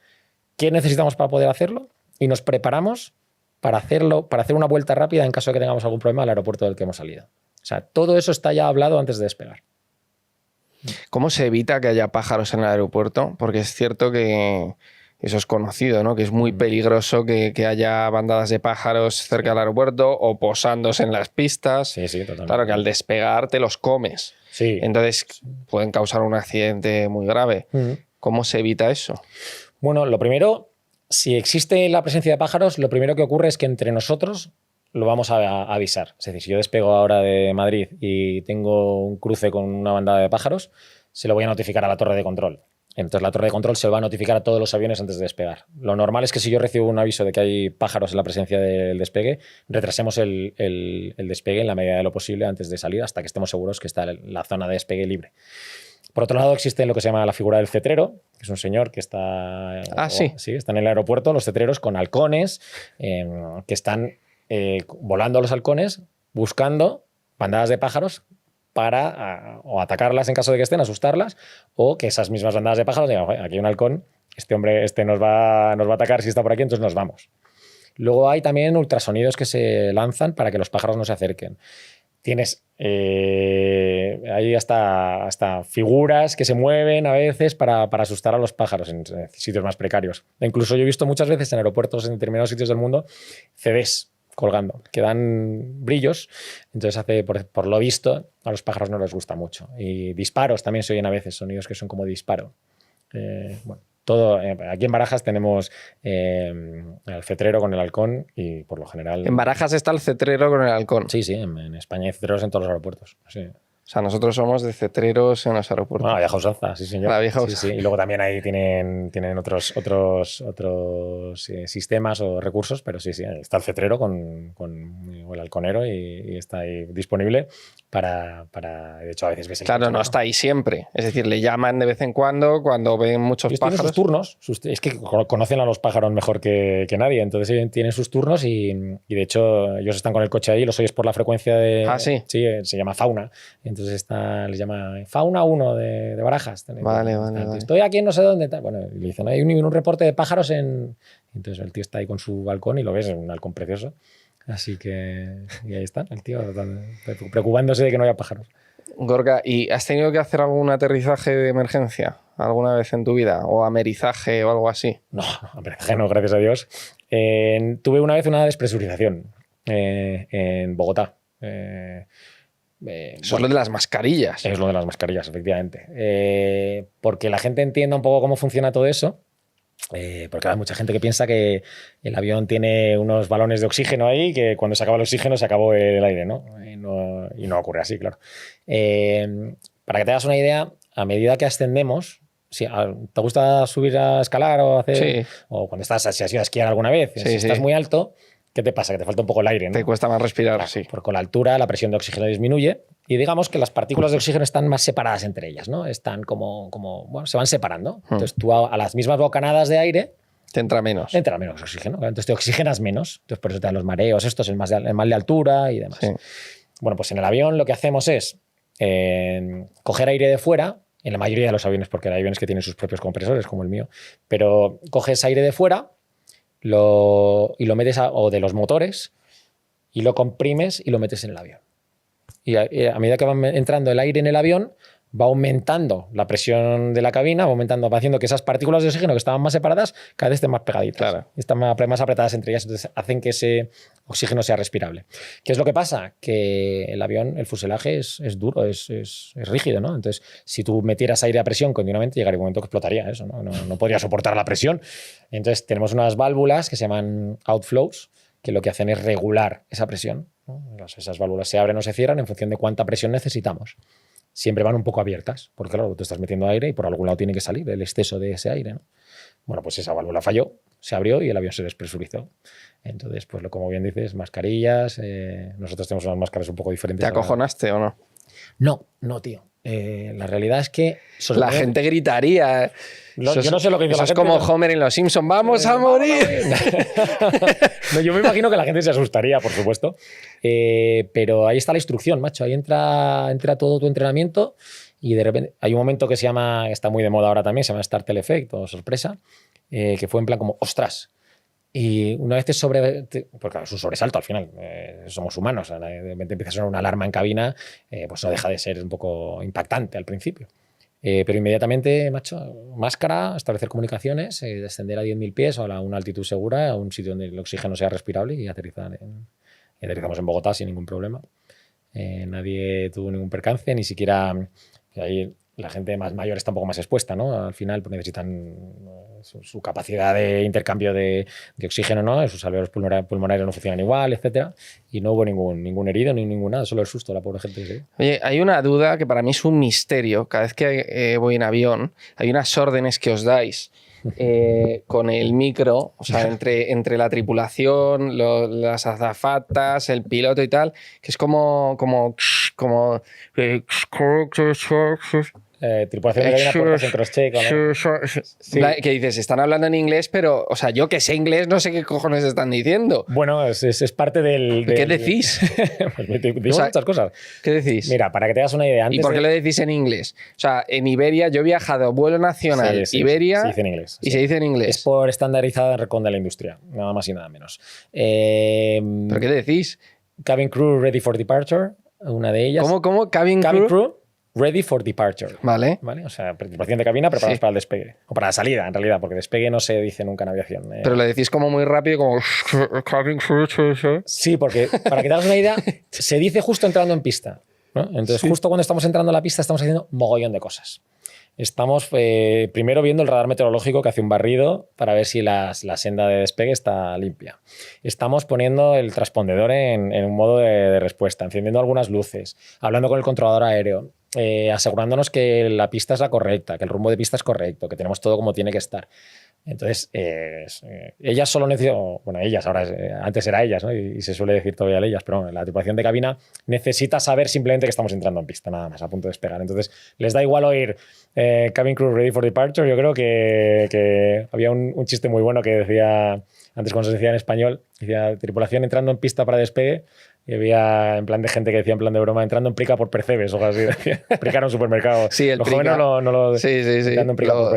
qué necesitamos para poder hacerlo y nos preparamos para hacer una vuelta rápida en caso de que tengamos algún problema al aeropuerto del que hemos salido. O sea, todo eso está ya hablado antes de despegar. ¿Cómo se evita que haya pájaros en el aeropuerto? Porque es cierto que eso es conocido, ¿no? Que es muy peligroso que haya bandadas de pájaros cerca del aeropuerto o posándose en las pistas. Sí, totalmente. Claro que al despegar te los comes. Sí. Entonces pueden causar un accidente muy grave. ¿Cómo se evita eso? Bueno, lo primero, si existe la presencia de pájaros, lo primero que ocurre es que entre nosotros lo vamos a avisar. Es decir, si yo despego ahora de Madrid y tengo un cruce con una bandada de pájaros, se lo voy a notificar a la torre de control. Entonces la torre de control se lo va a notificar a todos los aviones antes de despegar. Lo normal es que si yo recibo un aviso de que hay pájaros en la presencia del despegue, retrasemos el despegue en la medida de lo posible antes de salir hasta que estemos seguros que está la zona de despegue libre. Por otro lado, existe lo que se llama la figura del cetrero, que es un señor que está, sí, está en el aeropuerto, los cetreros con halcones, que están volando a los halcones buscando bandadas de pájaros para o atacarlas en caso de que estén, asustarlas, o que esas mismas bandadas de pájaros digan, aquí hay un halcón, este hombre nos va a atacar si está por aquí, entonces nos vamos. Luego hay también ultrasonidos que se lanzan para que los pájaros no se acerquen. tienes hay hasta figuras que se mueven a veces para asustar a los pájaros en sitios más precarios. Incluso yo he visto muchas veces en aeropuertos en determinados sitios del mundo CDs colgando, que dan brillos. Entonces, por lo visto, a los pájaros no les gusta mucho. Y disparos también se oyen a veces, sonidos que son como disparo. Bueno, todo. Aquí en Barajas tenemos el cetrero con el halcón y por lo general... En Barajas está el cetrero con el halcón. Sí, en España hay cetreros en todos los aeropuertos. Sí. O sea, nosotros somos de cetreros en los aeropuertos. La vieja usanza, sí, señor. La vieja usanza. Sí. Y luego también ahí tienen otros sistemas o recursos, pero sí, está el cetrero o el halconero y está ahí disponible para... De hecho, a veces ves el Claro, no está ahí siempre. Es decir, le llaman de vez en cuando ven muchos pájaros. Tienen sus turnos. Es que conocen a los pájaros mejor que nadie. Entonces tienen sus turnos y de hecho ellos están con el coche ahí, los oyes por la frecuencia de... Ah, sí. Sí, se llama fauna. Entonces les llama Fauna 1 de Barajas. Vale. Estoy aquí en no sé dónde. Bueno, y le dicen, hay un reporte de pájaros en... Entonces el tío está ahí con su balcón y lo ves, es un halcón precioso. Así que y ahí está, el tío preocupándose de que no haya pájaros. Gorka, ¿y has tenido que hacer algún aterrizaje de emergencia alguna vez en tu vida? ¿O amerizaje o algo así? No, amerizaje no, gracias a Dios. Tuve una vez una despresurización en Bogotá. Eso es lo de las mascarillas. Es lo de las mascarillas, efectivamente. Porque la gente entienda un poco cómo funciona todo eso. Porque hay mucha gente que piensa que el avión tiene unos balones de oxígeno ahí, que cuando se acaba el oxígeno se acabó el aire, ¿no? Y no ocurre así, claro. Para que te hagas una idea, a medida que ascendemos, si te gusta subir a escalar o hacer, sí. O cuando si has ido a esquiar alguna vez, si estás muy alto, ¿qué te pasa? Que te falta un poco el aire, ¿no? Te cuesta más respirar, claro, sí. Porque con la altura la presión de oxígeno disminuye y digamos que las partículas de oxígeno están más separadas entre ellas, ¿no? Están bueno, se van separando. Entonces tú a las mismas bocanadas de aire te entra menos. Entra menos oxígeno. Entonces te oxigenas menos. Entonces por eso te dan los mareos, el mal de altura y demás. Sí. Bueno, pues en el avión lo que hacemos es coger aire de fuera, en la mayoría de los aviones, porque hay aviones que tienen sus propios compresores, como el mío, pero coges aire de fuera y lo metes o de los motores y lo comprimes y lo metes en el avión. Y a medida que va entrando el aire en el avión, va aumentando la presión de la cabina, va haciendo que esas partículas de oxígeno que estaban más separadas cada vez estén más pegaditas. Claro. Están más apretadas entre ellas, entonces hacen que ese oxígeno sea respirable. ¿Qué es lo que pasa? Que el avión, el fuselaje es duro, es rígido, ¿no? Entonces, si tú metieras aire a presión continuamente, llegaría un momento que explotaría eso, ¿no? No podría soportar la presión. Entonces, tenemos unas válvulas que se llaman outflows, que lo que hacen es regular esa presión, ¿no? Esas válvulas se abren o se cierran en función de cuánta presión necesitamos. Siempre van un poco abiertas, porque claro, tú estás metiendo aire y por algún lado tiene que salir el exceso de ese aire, ¿no? Bueno, pues esa válvula falló, se abrió y el avión se despresurizó. Entonces, pues como bien dices, mascarillas, nosotros tenemos unas máscaras un poco diferentes. ¿Te acojonaste o no? No, tío. La realidad es que... La gente gritaría. Yo no sé lo que dice la gente. Es como Homer en Los Simpsons. ¡Vamos a morir! No, yo me imagino que la gente se asustaría, por supuesto. Pero ahí está la instrucción, macho. Ahí entra todo tu entrenamiento y de repente hay un momento que está muy de moda ahora también, se llama Startle Effect o sorpresa, que fue en plan como, ¡ostras! Y una vez porque claro, es un sobresalto al final, somos humanos, de repente empieza a sonar una alarma en cabina, pues no deja de ser un poco impactante al principio. Pero inmediatamente, macho, máscara, establecer comunicaciones, descender a 10.000 pies o a una altitud segura, a un sitio donde el oxígeno sea respirable y aterrizamos en Bogotá sin ningún problema. Nadie tuvo ningún percance, ni siquiera... Ahí la gente más mayor está un poco más expuesta, ¿no? Al final pues necesitan su capacidad de intercambio de oxígeno, ¿no? Sus alveolos pulmonares no funcionan igual, etcétera. Y no hubo ningún herido ni ningún nada, solo el susto, la pobre gente. ¿Sí? Oye, hay una duda que para mí es un misterio. Cada vez que voy en avión, hay unas órdenes que os dais con el micro, o sea, entre la tripulación, las azafatas, el piloto y tal, que es como tripulación de cabina, puertas en crosscheck. Sí. Que dices, están hablando en inglés, pero, o sea, yo que sé inglés no sé qué cojones están diciendo. Bueno, es parte del... ¿Qué decís? Pues digo muchas cosas. ¿Qué decís? Mira, para que te hagas una idea... ¿Y por qué lo decís en inglés? O sea, en Iberia, yo he viajado vuelo nacional, Iberia, se dice en inglés. Y se dice en inglés. Es por estandarizada RECON de la industria, nada más y nada menos. ¿Pero qué decís? Cabin crew ready for departure. una de ellas. ¿Cómo? Cabin Crew, ready for departure. Vale. ¿Vale? O sea, tripulación de cabina preparados para el despegue. O para la salida, en realidad, porque despegue no se dice nunca en aviación. Pero lo decís como muy rápido, como... Sí, porque para que te hagas una idea, se dice justo entrando en pista, ¿no? Entonces, justo cuando estamos entrando a la pista, estamos haciendo mogollón de cosas. Estamos primero viendo el radar meteorológico que hace un barrido para ver si la senda de despegue está limpia. Estamos poniendo el transpondedor en un modo de respuesta, encendiendo algunas luces, hablando con el controlador aéreo, asegurándonos que la pista es la correcta, que el rumbo de pista es correcto, que tenemos todo como tiene que estar. Entonces, ellas solo necesitan, bueno, ellas, antes era ellas, ¿no? Y se suele decir todavía ellas, pero bueno, la tripulación de cabina necesita saber simplemente que estamos entrando en pista, nada más, a punto de despegar. Entonces, les da igual oír Cabin Crew ready for departure. Yo creo que había un chiste muy bueno que decía, antes cuando se decía en español, decía tripulación entrando en pista para despegue. Y había en plan de gente que decía en plan de broma entrando en Prica por Percebes o algo así. Prica era un supermercado. Sí, el Los Prica. jóvenes no lo... Sí.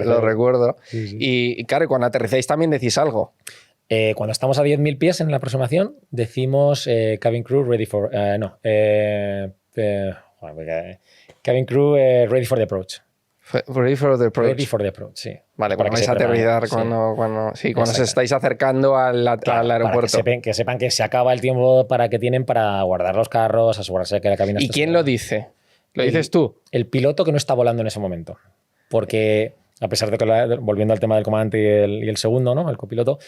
Lo recuerdo. Sí. Y claro, cuando aterrizáis también decís algo. Cuando estamos a 10.000 pies en la aproximación, decimos Cabin Crew ready for... Cabin Crew ready for the approach. Ready for the approach. Ready for the approach, sí. Vale, cuando vais a aterrizar, cuando se estáis acercando al aeropuerto. Que sepan que se acaba el tiempo que tienen para guardar los carros, asegurarse de que la cabina ¿Y está quién lo dice? ¿Lo dices tú? El piloto que no está volando en ese momento. Porque, a pesar de que, volviendo al tema del comandante y el segundo, ¿no? El copiloto,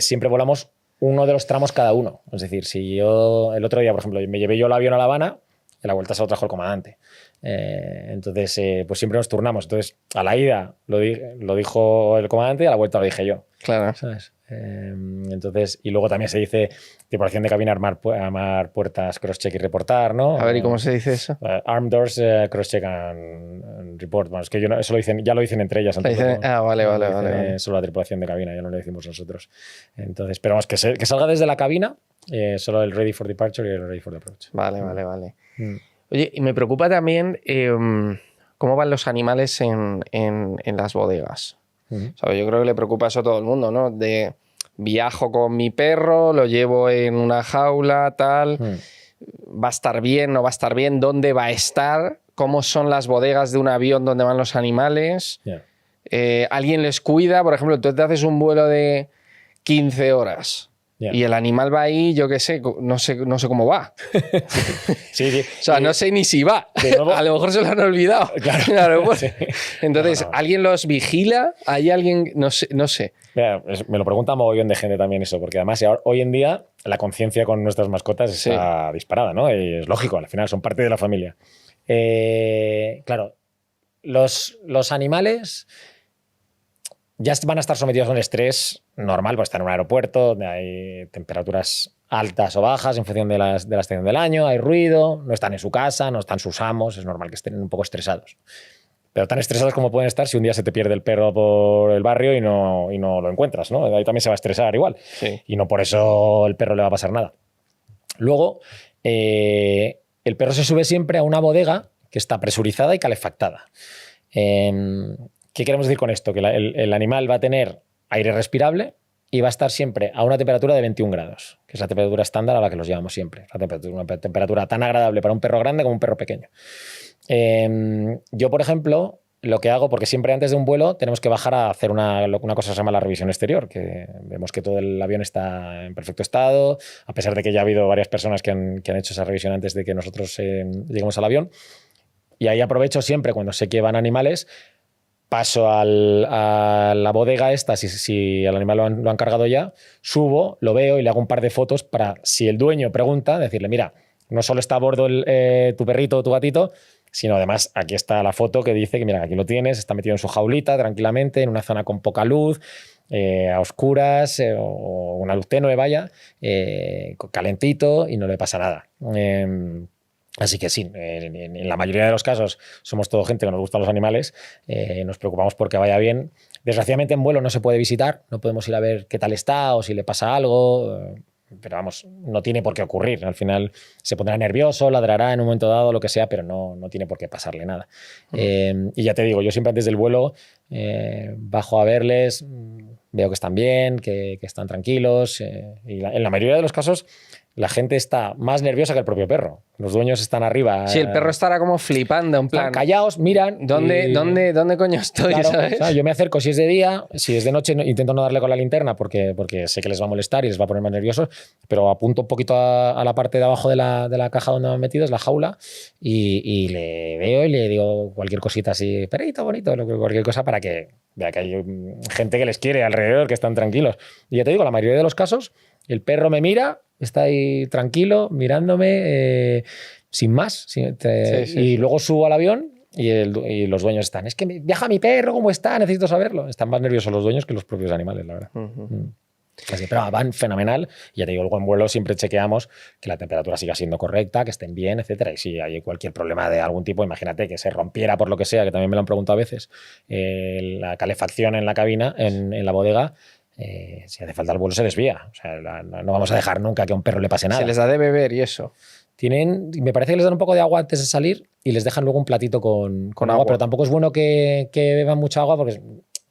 siempre volamos uno de los tramos cada uno. Es decir, si yo el otro día, por ejemplo, me llevé yo el avión a La Habana, en la vuelta se lo trajo el comandante. Entonces, pues siempre nos turnamos. Entonces, a la ida lo dijo el comandante y a la vuelta lo dije yo. Claro. ¿Sabes? Entonces, y luego también se dice tripulación de cabina, armar puertas, cross-check y reportar, ¿no? A ver, ¿y cómo se dice eso? Arm doors, cross-check and report. Bueno, es que eso ya lo dicen entre ellas. Vale. Solo la tripulación de cabina, ya no lo decimos nosotros. Entonces, esperamos que salga desde la cabina, solo el ready for departure y el ready for the approach. Vale. Oye, y me preocupa también cómo van los animales en las bodegas. O sea, yo creo que le preocupa eso a todo el mundo, ¿no? De viajo con mi perro, lo llevo en una jaula, tal. ¿Va a estar bien? ¿No va a estar bien? ¿Dónde va a estar? ¿Cómo son las bodegas de un avión donde van los animales? Yeah. ¿Alguien les cuida? Por ejemplo, tú te haces un vuelo de 15 horas. Yeah. Y el animal va ahí, yo qué sé, no sé cómo va. Sí. O sea, no sé ni si va. A lo mejor se lo han olvidado. Claro, pues. Sí. Entonces, no. ¿Alguien los vigila? ¿Hay alguien? No sé. Mira, me lo pregunta mogollón de gente también eso, porque además hoy en día la conciencia con nuestras mascotas está disparada, ¿no? Y es lógico, al final son parte de la familia. Claro, los animales ya van a estar sometidos a un estrés normal, pues están en un aeropuerto donde hay temperaturas altas o bajas en función de la estación del año, hay ruido, no están en su casa, no están sus amos, es normal que estén un poco estresados. Pero tan estresados como pueden estar si un día se te pierde el perro por el barrio y no lo encuentras, ¿no? Ahí también se va a estresar igual. Sí. Y no por eso el perro le va a pasar nada. Luego, el perro se sube siempre a una bodega que está presurizada y calefactada. ¿Qué queremos decir con esto? Que el animal va a tener aire respirable y va a estar siempre a una temperatura de 21 grados, que es la temperatura estándar a la que los llevamos siempre. Una temperatura tan agradable para un perro grande como un perro pequeño. Yo, por ejemplo, lo que hago, porque siempre antes de un vuelo tenemos que bajar a hacer una cosa que se llama la revisión exterior, que vemos que todo el avión está en perfecto estado, a pesar de que ya ha habido varias personas que han hecho esa revisión antes de que nosotros lleguemos al avión. Y ahí aprovecho siempre, cuando sé que van animales, paso a la bodega esta, si el animal lo han cargado ya, subo, lo veo y le hago un par de fotos para, si el dueño pregunta, decirle, mira, no solo está a bordo tu perrito o tu gatito, sino además aquí está la foto que dice que mira, aquí lo tienes, está metido en su jaulita tranquilamente, en una zona con poca luz, a oscuras, o una luz tenue, vaya, calentito y no le pasa nada. Así que sí, en la mayoría de los casos somos todo gente que nos gustan los animales, nos preocupamos porque vaya bien. Desgraciadamente en vuelo no se puede visitar, no podemos ir a ver qué tal está o si le pasa algo, pero vamos, no tiene por qué ocurrir. Al final se pondrá nervioso, ladrará en un momento dado, lo que sea, pero no tiene por qué pasarle nada. Y ya te digo, yo siempre antes del vuelo bajo a verles, veo que están bien, que están tranquilos, y en la mayoría de los casos la gente está más nerviosa que el propio perro. Los dueños están arriba. Sí, el perro estará como flipando, en plan... Callaos, miran. ¿Dónde coño estoy? Claro, ¿sabes? ¿sabes? Yo me acerco si es de día, si es de noche intento no darle con la linterna porque sé que les va a molestar y les va a poner más nerviosos, pero apunto un poquito a la parte de abajo de la caja donde me han metido, es la jaula, y le veo y le digo cualquier cosita así, perrito bonito, cualquier cosa para que vea que hay gente que les quiere alrededor, que están tranquilos. Y ya te digo, la mayoría de los casos, el perro me mira, está ahí tranquilo, mirándome, sin más. Y luego subo al avión y los dueños están, es que viaja mi perro, ¿cómo está? Necesito saberlo. Están más nerviosos los dueños que los propios animales, la verdad. Así, pero van fenomenal. Y ya te digo, luego en vuelo siempre chequeamos que la temperatura siga siendo correcta, que estén bien, etcétera. Y si hay cualquier problema de algún tipo, imagínate que se rompiera por lo que sea, que también me lo han preguntado a veces, la calefacción en la cabina, en la bodega, si hace falta el vuelo se desvía. O sea, no vamos a dejar nunca que a un perro le pase nada. Se les da de beber y eso. Me parece que les dan un poco de agua antes de salir y les dejan luego un platito con agua, pero tampoco es bueno que beban mucha agua porque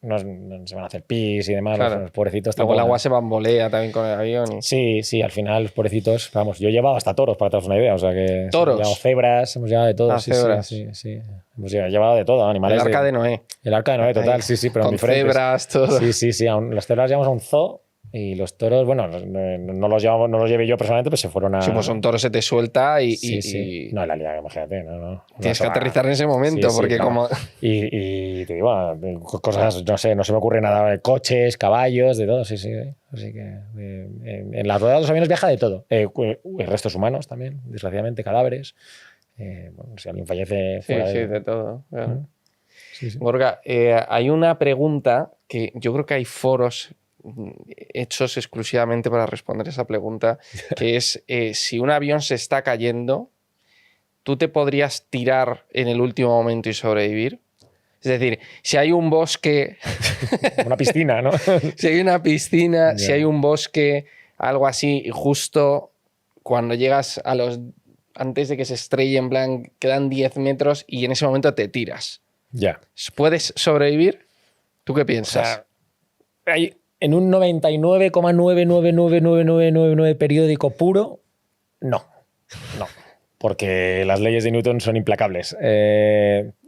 no se van a hacer pis y demás, claro. Los pobrecitos. Luego el agua se bambolea también con el avión. Sí, al final los pobrecitos, vamos, yo he llevado hasta toros para que te hagas una idea, o sea que ¿Toros? hemos llevado cebras, hemos llevado de todo. Cebras. Sí. Hemos llevado de todo, animales. El arca de Noé. El arca de Noé, total, ahí, sí, pero con cebras, todo. Sí, las cebras llevamos a un zoo. Y los toros, bueno, no los llevé yo personalmente, pues se fueron a... Sí, pues un toro se te suelta y... Sí. No, la liga, imagínate. No. Tienes que aterrizar en ese momento, porque como... Y te digo, cosas, no sé, no se me ocurre nada, coches, caballos, de todo, sí. Así que en las ruedas de los aviones viaja de todo. Restos humanos también, desgraciadamente, cadáveres. Bueno, si alguien fallece... Sí, de todo. Claro. Sí. Gorka, hay una pregunta que yo creo que hay foros hechos exclusivamente para responder esa pregunta, que es si un avión se está cayendo, ¿tú te podrías tirar en el último momento y sobrevivir? Es decir, si hay un bosque... Una piscina, ¿no? Si hay una piscina, si hay un bosque, algo así, y justo cuando llegas antes de que se estrelle, en plan, quedan 10 metros y en ese momento te tiras. Ya. ¿Puedes sobrevivir? ¿Tú qué piensas? O sea, en un 99,9999999 periódico puro, no. Porque las leyes de Newton son implacables.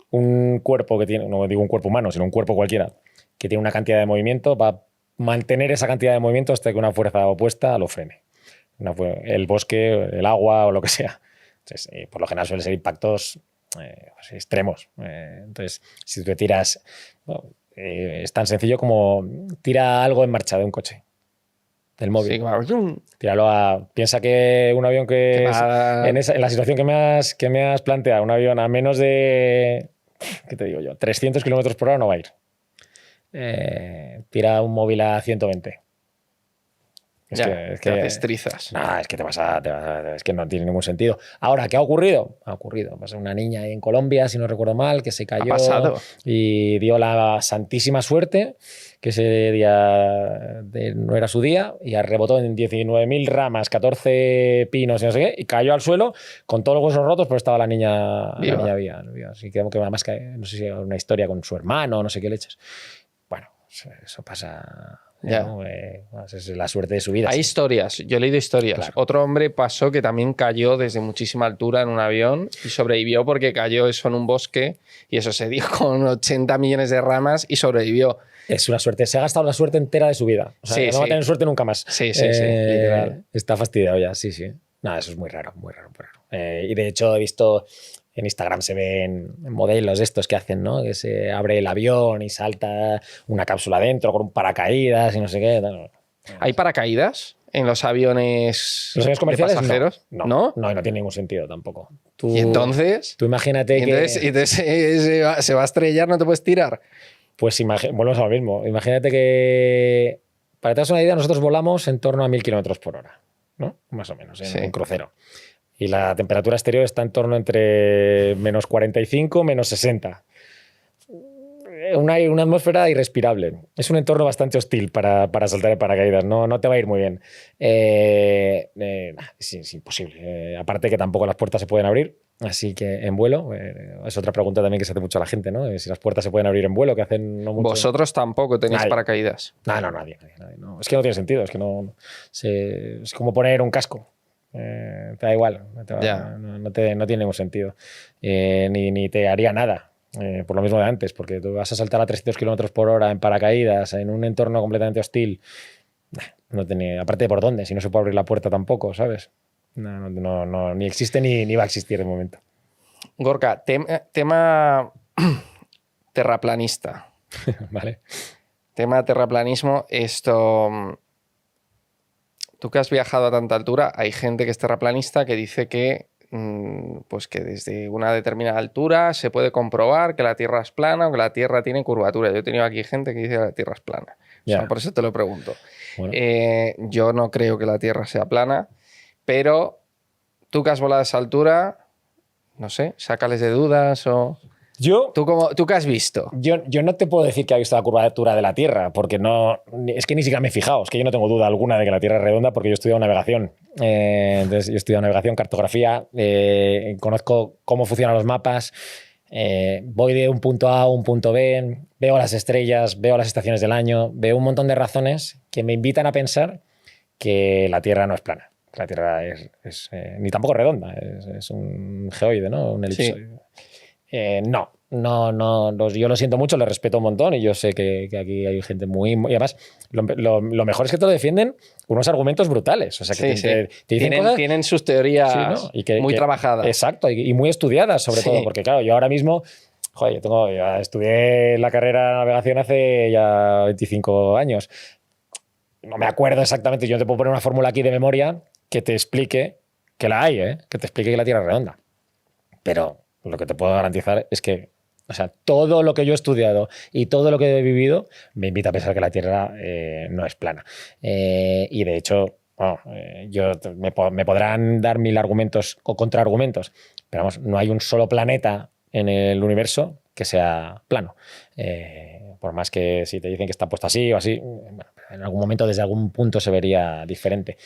Un cuerpo que tiene, no digo un cuerpo humano, sino un cuerpo cualquiera, que tiene una cantidad de movimiento, va a mantener esa cantidad de movimiento hasta que una fuerza opuesta lo frene. El bosque, el agua o lo que sea. Entonces, por lo general suelen ser impactos extremos. Entonces, si tú te tiras... es tan sencillo como tira algo en marcha de un coche, del móvil. Sí, claro. Tíralo piensa que un avión que en la situación que me has planteado, un avión a menos de, ¿qué te digo yo? 300 km por hora no va a ir. Tira un móvil a 120. Es que haces trizas. No, es que es que no tiene ningún sentido. Ahora, ¿qué ha ocurrido? Ha ocurrido. Pasó una niña en Colombia, si no recuerdo mal, que se cayó. Ha pasado. Y dio la santísima suerte que ese día no era su día y rebotó en 19.000 ramas, 14 pinos y no sé qué, y cayó al suelo con todos los huesos rotos, pero estaba la niña viva. Así que además, no sé si era una historia con su hermano, no sé qué leches. Bueno, eso pasa... ¿no? Es la suerte de su vida. Hay historias, yo he leído historias. Claro. Otro hombre pasó que también cayó desde muchísima altura en un avión y sobrevivió porque cayó eso en un bosque y eso se dio con 80 millones de ramas y sobrevivió. Es una suerte, se ha gastado la suerte entera de su vida. O sea, no va a tener suerte nunca más. Sí, literal. Está fastidiado ya, sí. Nada, eso es muy raro. Y de hecho he visto... En Instagram se ven modelos estos que hacen, ¿no? Que se abre el avión y salta una cápsula dentro con un paracaídas y no sé qué. ¿Hay paracaídas en los aviones, comerciales? De pasajeros? No, no tiene ningún sentido tampoco. ¿Y entonces? Tú imagínate entonces se va a estrellar, ¿no te puedes tirar? Pues volvemos a lo mismo. Imagínate que, para que te hagas una idea, nosotros volamos en torno a 1.000 km por hora, ¿no? Más o menos, en un crucero. Y la temperatura exterior está en torno entre menos 45, menos 60. Una atmósfera irrespirable. Es un entorno bastante hostil para saltar en paracaídas. No te va a ir muy bien. Es imposible. Aparte que tampoco las puertas se pueden abrir. Así que en vuelo, es otra pregunta también que se hace mucho a la gente, ¿no? Si las puertas se pueden abrir en vuelo, que hacen no mucho. ¿Vosotros tampoco tenéis paracaídas? No, nadie. No. Es que no tiene sentido. Es que es como poner un casco. Te da igual, no tiene ningún sentido. Ni te haría nada. Por lo mismo de antes, porque tú vas a saltar a 300 kilómetros por hora en paracaídas, en un entorno completamente hostil. No tenía, aparte de por dónde, si no se puede abrir la puerta tampoco, ¿sabes? No, ni existe ni va a existir de momento. Gorka, tema terraplanista. Vale. Tema terraplanismo, esto... Tú que has viajado a tanta altura, hay gente que es terraplanista que dice que, pues que desde una determinada altura se puede comprobar que la Tierra es plana o que la Tierra tiene curvatura. Yo he tenido aquí gente que dice que la Tierra es plana. Yeah. O sea, por eso te lo pregunto. Bueno. Yo no creo que la Tierra sea plana, pero tú que has volado a esa altura, no sé, sácales de dudas o... ¿Tú qué has visto? Yo no te puedo decir que he visto la curvatura de la Tierra, porque es que ni siquiera me he fijado. Es que yo no tengo duda alguna de que la Tierra es redonda porque yo he estudiado navegación. Entonces, yo he estudiado navegación, cartografía, conozco cómo funcionan los mapas, voy de un punto A a un punto B, veo las estrellas, veo las estaciones del año, veo un montón de razones que me invitan a pensar que la Tierra no es plana. La Tierra ni tampoco redonda, es un geoide, ¿no? Un elipsoide. Sí. No, yo lo siento mucho, le respeto un montón y yo sé que aquí hay gente y además lo mejor es que te lo defienden unos argumentos brutales. O sea, que te dicen tienen sus teorías, ¿no? Y muy trabajadas. Exacto, y muy estudiadas sobre todo, porque claro, yo ahora mismo, joder, ya estudié la carrera de navegación hace ya 25 años. No me acuerdo exactamente, yo no te puedo poner una fórmula aquí de memoria que te explique que la hay, que te explique que la Tierra es redonda. Pero lo que te puedo garantizar es que, o sea, todo lo que yo he estudiado y todo lo que he vivido me invita a pensar que la Tierra no es plana. Y de hecho, me podrán dar 1000 argumentos o contraargumentos, pero vamos, no hay un solo planeta en el universo que sea plano. Por más que si te dicen que está puesto así o así, bueno, en algún momento desde algún punto se vería diferente.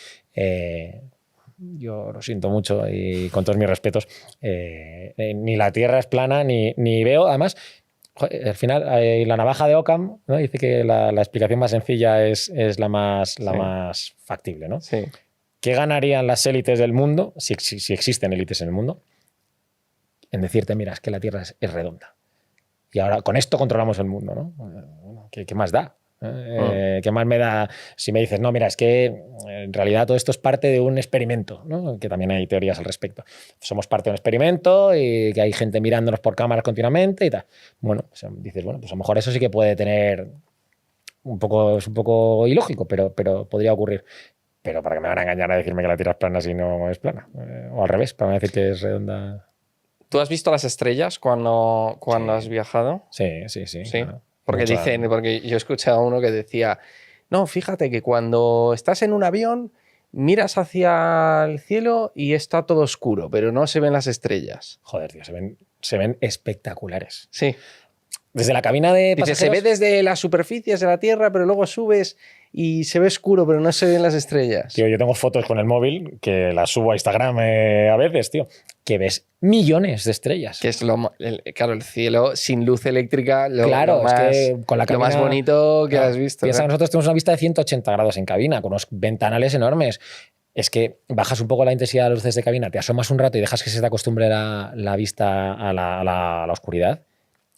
Yo lo siento mucho y con todos mis respetos, ni la Tierra es plana, ni veo, además, al final la navaja de Occam, ¿no? Dice que la explicación más sencilla es la más factible, ¿no? Sí. ¿Qué ganarían las élites del mundo, si existen élites en el mundo, en decirte, mira, es que la Tierra es redonda? Y ahora con esto controlamos el mundo, ¿no? Bueno, ¿qué más da? ¿Qué más me da si me dices, no, mira, es que en realidad todo esto es parte de un experimento, ¿no? Que también hay teorías al respecto. Somos parte de un experimento y que hay gente mirándonos por cámaras continuamente y tal. Bueno, pues dices, bueno, pues a lo mejor eso sí que puede tener es un poco ilógico, pero podría ocurrir. Pero para que me van a engañar a decirme que la Tierra es plana si no es plana. O al revés, para decir que es redonda. ¿Tú has visto las estrellas cuando has viajado? Sí. Claro. Porque yo he escuchado a uno que decía, no, fíjate que cuando estás en un avión miras hacia el cielo y está todo oscuro, pero no se ven las estrellas. Joder, tío, se ven espectaculares. Sí. Desde la cabina de pasajeros... se ve desde las superficies de la Tierra, pero luego subes y se ve oscuro, pero no se ven las estrellas. Tío, yo tengo fotos con el móvil que las subo a Instagram a veces, tío, que ves millones de estrellas. Que es claro, el cielo sin luz eléctrica, lo más bonito que has visto. Piensa que nosotros tenemos una vista de 180 grados en cabina, con unos ventanales enormes. Es que bajas un poco la intensidad de las luces de cabina, te asomas un rato y dejas que se te acostumbre la vista a la oscuridad.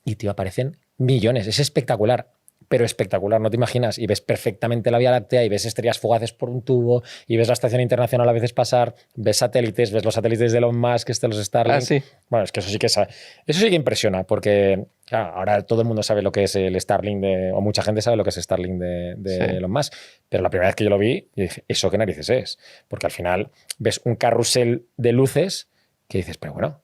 Y, tío, aparecen millones. Es espectacular, pero espectacular, no te imaginas. Y ves perfectamente la Vía Láctea y ves estrellas fugaces por un tubo y ves la Estación Internacional a veces pasar, ves satélites, ves los satélites de Elon Musk, los Starlink. Ah, sí. Bueno, es que eso sí que impresiona, porque claro, ahora todo el mundo sabe lo que es el Starlink o mucha gente sabe lo que es Starlink de Elon Musk. Pero la primera vez que yo lo vi, yo dije, ¿eso qué narices es? Porque al final ves un carrusel de luces que dices, pero bueno...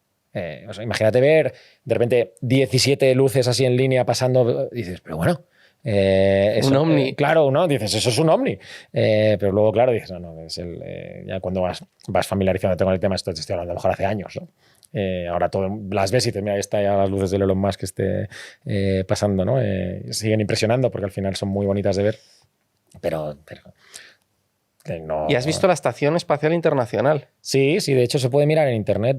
o sea, imagínate ver de repente 17 luces así en línea pasando, dices, pero bueno, un ovni. Claro, ¿no? Dices, eso es un ovni. Pero luego, claro, dices, no, es ya cuando vas familiarizándote con el tema, esto te estoy hablando a lo mejor hace años, ¿no? Ahora las ves y te mira, ahí está ya las luces del Elon Musk que esté pasando, ¿no? Siguen impresionando porque al final son muy bonitas de ver, pero no. ¿Y has visto la Estación Espacial Internacional? Sí, de hecho se puede mirar en internet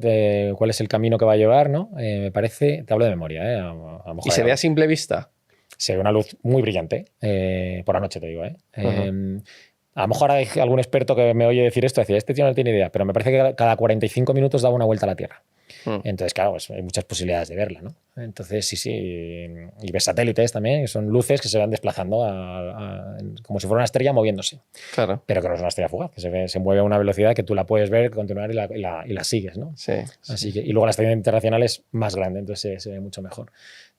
cuál es el camino que va a llevar, ¿no? Me parece, te hablo de memoria, a lo mejor. ¿Y se ve a simple vista? Se ve una luz muy brillante, por la noche te digo, Uh-huh. A lo mejor hay algún experto que me oye decir esto, decía, este tío no tiene idea, pero me parece que cada 45 minutos daba una vuelta a la Tierra. Entonces, claro, pues hay muchas posibilidades de verla, ¿no? Entonces, sí, y ves satélites también, que son luces que se van desplazando como si fuera una estrella moviéndose. Claro. Pero que no es una estrella fugaz, que se mueve a una velocidad que tú la puedes ver, continuar y la sigues, ¿no? Sí. Así que, y luego la estación internacional es más grande, entonces se ve mucho mejor.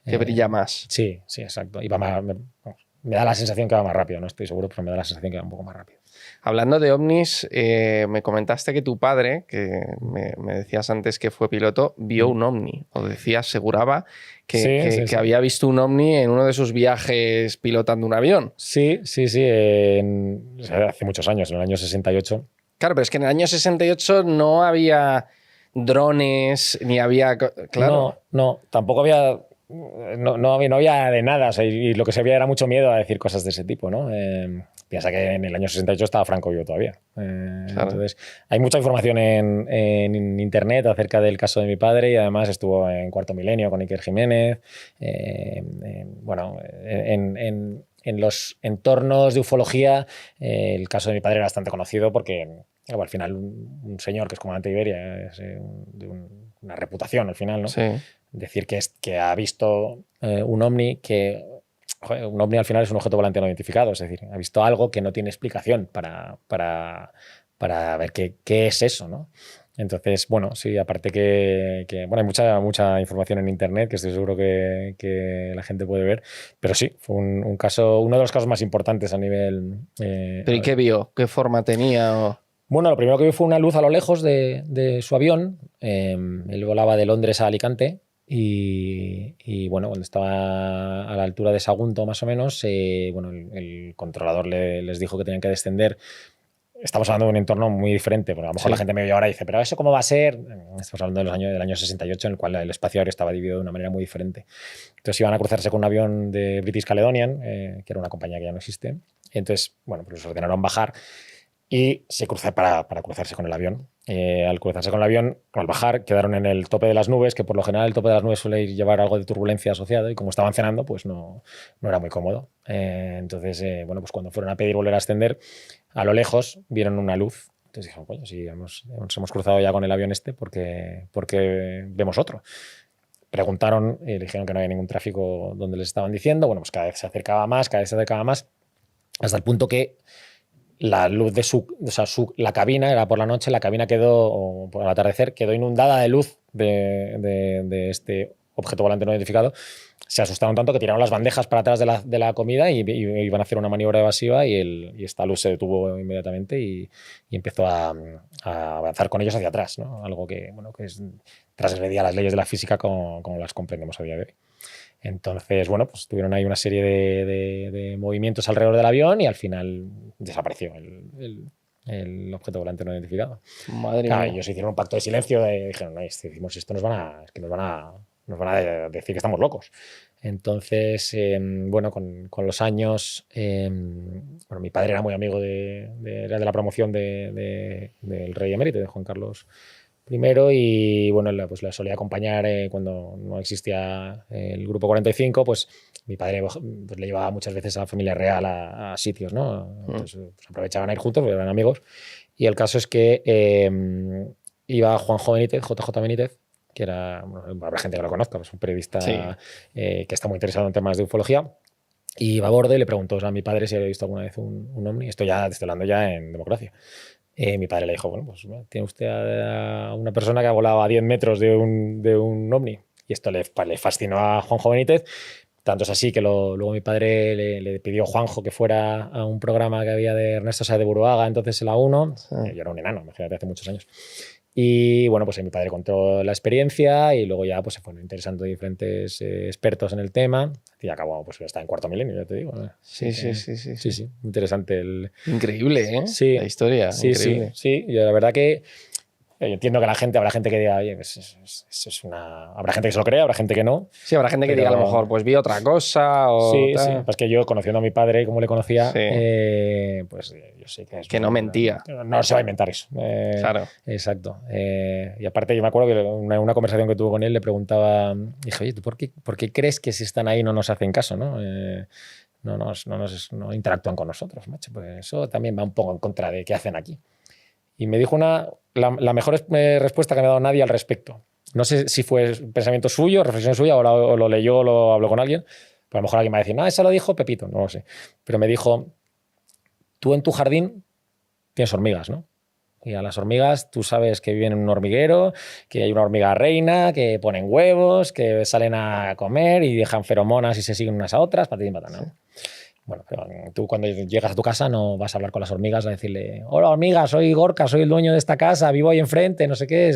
Que brilla más. Sí, exacto. Y va más, me da la sensación que va más rápido, no estoy seguro, pero me da la sensación que va un poco más rápido. Hablando de ovnis, me comentaste que tu padre, que me decías antes que fue piloto, vio un ovni, o aseguraba que había visto un ovni en uno de sus viajes pilotando un avión. Sí, hace muchos años, en el año 68. Claro, pero es que en el año 68 no había drones, ni había... Claro. No, tampoco había... No había de nada, o sea, y lo que se había era mucho miedo a decir cosas de ese tipo, ¿no? Piensa que en el año 68 estaba Franco vivo todavía. Claro. Entonces, hay mucha información en internet acerca del caso de mi padre y además estuvo en Cuarto Milenio con Iker Jiménez. En los entornos de ufología, el caso de mi padre era bastante conocido porque al final un señor que es comandante de Iberia es de una reputación al final, ¿no? Sí. Decir que ha visto un ovni un ovni al final es un objeto volante no identificado, es decir, ha visto algo que no tiene explicación para ver qué es eso, ¿no? Entonces, bueno, sí, aparte que bueno, hay mucha información en internet que estoy seguro que la gente puede ver, pero sí, fue un caso, uno de los casos más importantes a nivel... ¿Pero y qué vio? ¿Qué forma tenía? Bueno, lo primero que vi fue una luz a lo lejos de su avión. Él volaba de Londres a Alicante. Y bueno, cuando estaba a la altura de Sagunto más o menos, bueno, el controlador les dijo que tenían que descender. Estamos hablando de un entorno muy diferente, porque a lo mejor la gente me oye ahora y dice, pero ¿eso cómo va a ser? Estamos hablando del año 68, en el cual el espacio aéreo estaba dividido de una manera muy diferente. Entonces iban a cruzarse con un avión de British Caledonian, que era una compañía que ya no existe. Entonces, bueno, pues les ordenaron bajar y se cruzó para cruzarse con el avión. Al cruzarse con el avión, al bajar, quedaron en el tope de las nubes, que por lo general el tope de las nubes suele llevar algo de turbulencia asociado, y como estaban cenando, pues no era muy cómodo. Entonces, bueno, pues cuando fueron a pedir volver a ascender, a lo lejos vieron una luz. Entonces dijeron, coño, si nos hemos cruzado ya con el avión este, ¿por qué vemos otro? Preguntaron y dijeron que no había ningún tráfico donde les estaban diciendo. Bueno, pues cada vez se acercaba más, hasta el punto que la luz de la cabina, era por la noche, la cabina o por el atardecer, quedó inundada de luz de este objeto volante no identificado. Se asustaron tanto que tiraron las bandejas para atrás de la comida y iban a hacer una maniobra evasiva y esta luz se detuvo inmediatamente y empezó a avanzar con ellos hacia atrás, ¿no? Algo que transgredía las leyes de la física como las comprendemos a día de hoy. Entonces, bueno, pues tuvieron ahí una serie de movimientos alrededor del avión y al final desapareció el objeto volante no identificado. Madre mía. Ellos hicieron un pacto de silencio y dijeron, no, si decimos esto nos van a decir que estamos locos. Entonces, bueno, con los años, bueno, mi padre era muy amigo era de la promoción del rey emérito, de Juan Carlos I, y bueno, pues la solía acompañar cuando no existía el Grupo 45, pues mi padre pues, le llevaba muchas veces a la familia real a sitios, ¿no? Entonces pues, aprovechaban a ir juntos porque eran amigos, y el caso es que iba Juanjo Benítez, JJ Benítez, que habrá gente que lo conozca, es un periodista que está muy interesado en temas de ufología, y iba a borde y le preguntó a mi padre si había visto alguna vez un ovni. Esto ya, estoy hablando ya en democracia. Mi padre le dijo, bueno, pues tiene usted a una persona que ha volado a 10 metros de un ovni. Y esto le fascinó a Juanjo Benítez. Tanto es así que luego mi padre le pidió a Juanjo que fuera a un programa que había de Ernesto Sáez de Buruaga, entonces en la 1. Yo era un enano, imagínate, hace muchos años. Y bueno, pues mi padre contó la experiencia y luego ya pues, se fueron interesando diferentes expertos en el tema y acabó, pues está en Cuarto Milenio, ya te digo. Sí. Interesante. Increíble, ¿eh? Sí. La historia. Sí, increíble. sí. Y la verdad que yo entiendo que habrá gente que diga, oye, habrá gente que se lo cree, habrá gente que no. Sí, habrá gente que diga a lo mejor, pues vi otra cosa o sí, tal. Pues que yo, conociendo a mi padre como le conocía, pues yo sé que es que no mentía. No se va a inventar eso. Claro. Exacto. Y aparte yo me acuerdo que una conversación que tuve con él le preguntaba, dije, oye, ¿tú por qué crees que si están ahí no nos hacen caso, no? no interactúan con nosotros, macho. Pues eso también va un poco en contra de qué hacen aquí. Y me dijo la mejor respuesta que me ha dado nadie al respecto. No sé si fue pensamiento suyo, reflexión suya, o lo leyó o lo habló con alguien. Pero a lo mejor alguien me va a decir, no, eso lo dijo Pepito, no lo sé. Pero me dijo, tú en tu jardín tienes hormigas, ¿no? Y a las hormigas tú sabes que viven en un hormiguero, que hay una hormiga reina, que ponen huevos, que salen a comer y dejan feromonas y se siguen unas a otras, patatín, patata, ¿no? Bueno, pero tú cuando llegas a tu casa no vas a hablar con las hormigas a decirle, hola hormiga, soy Gorka, soy el dueño de esta casa, vivo ahí enfrente, no sé qué.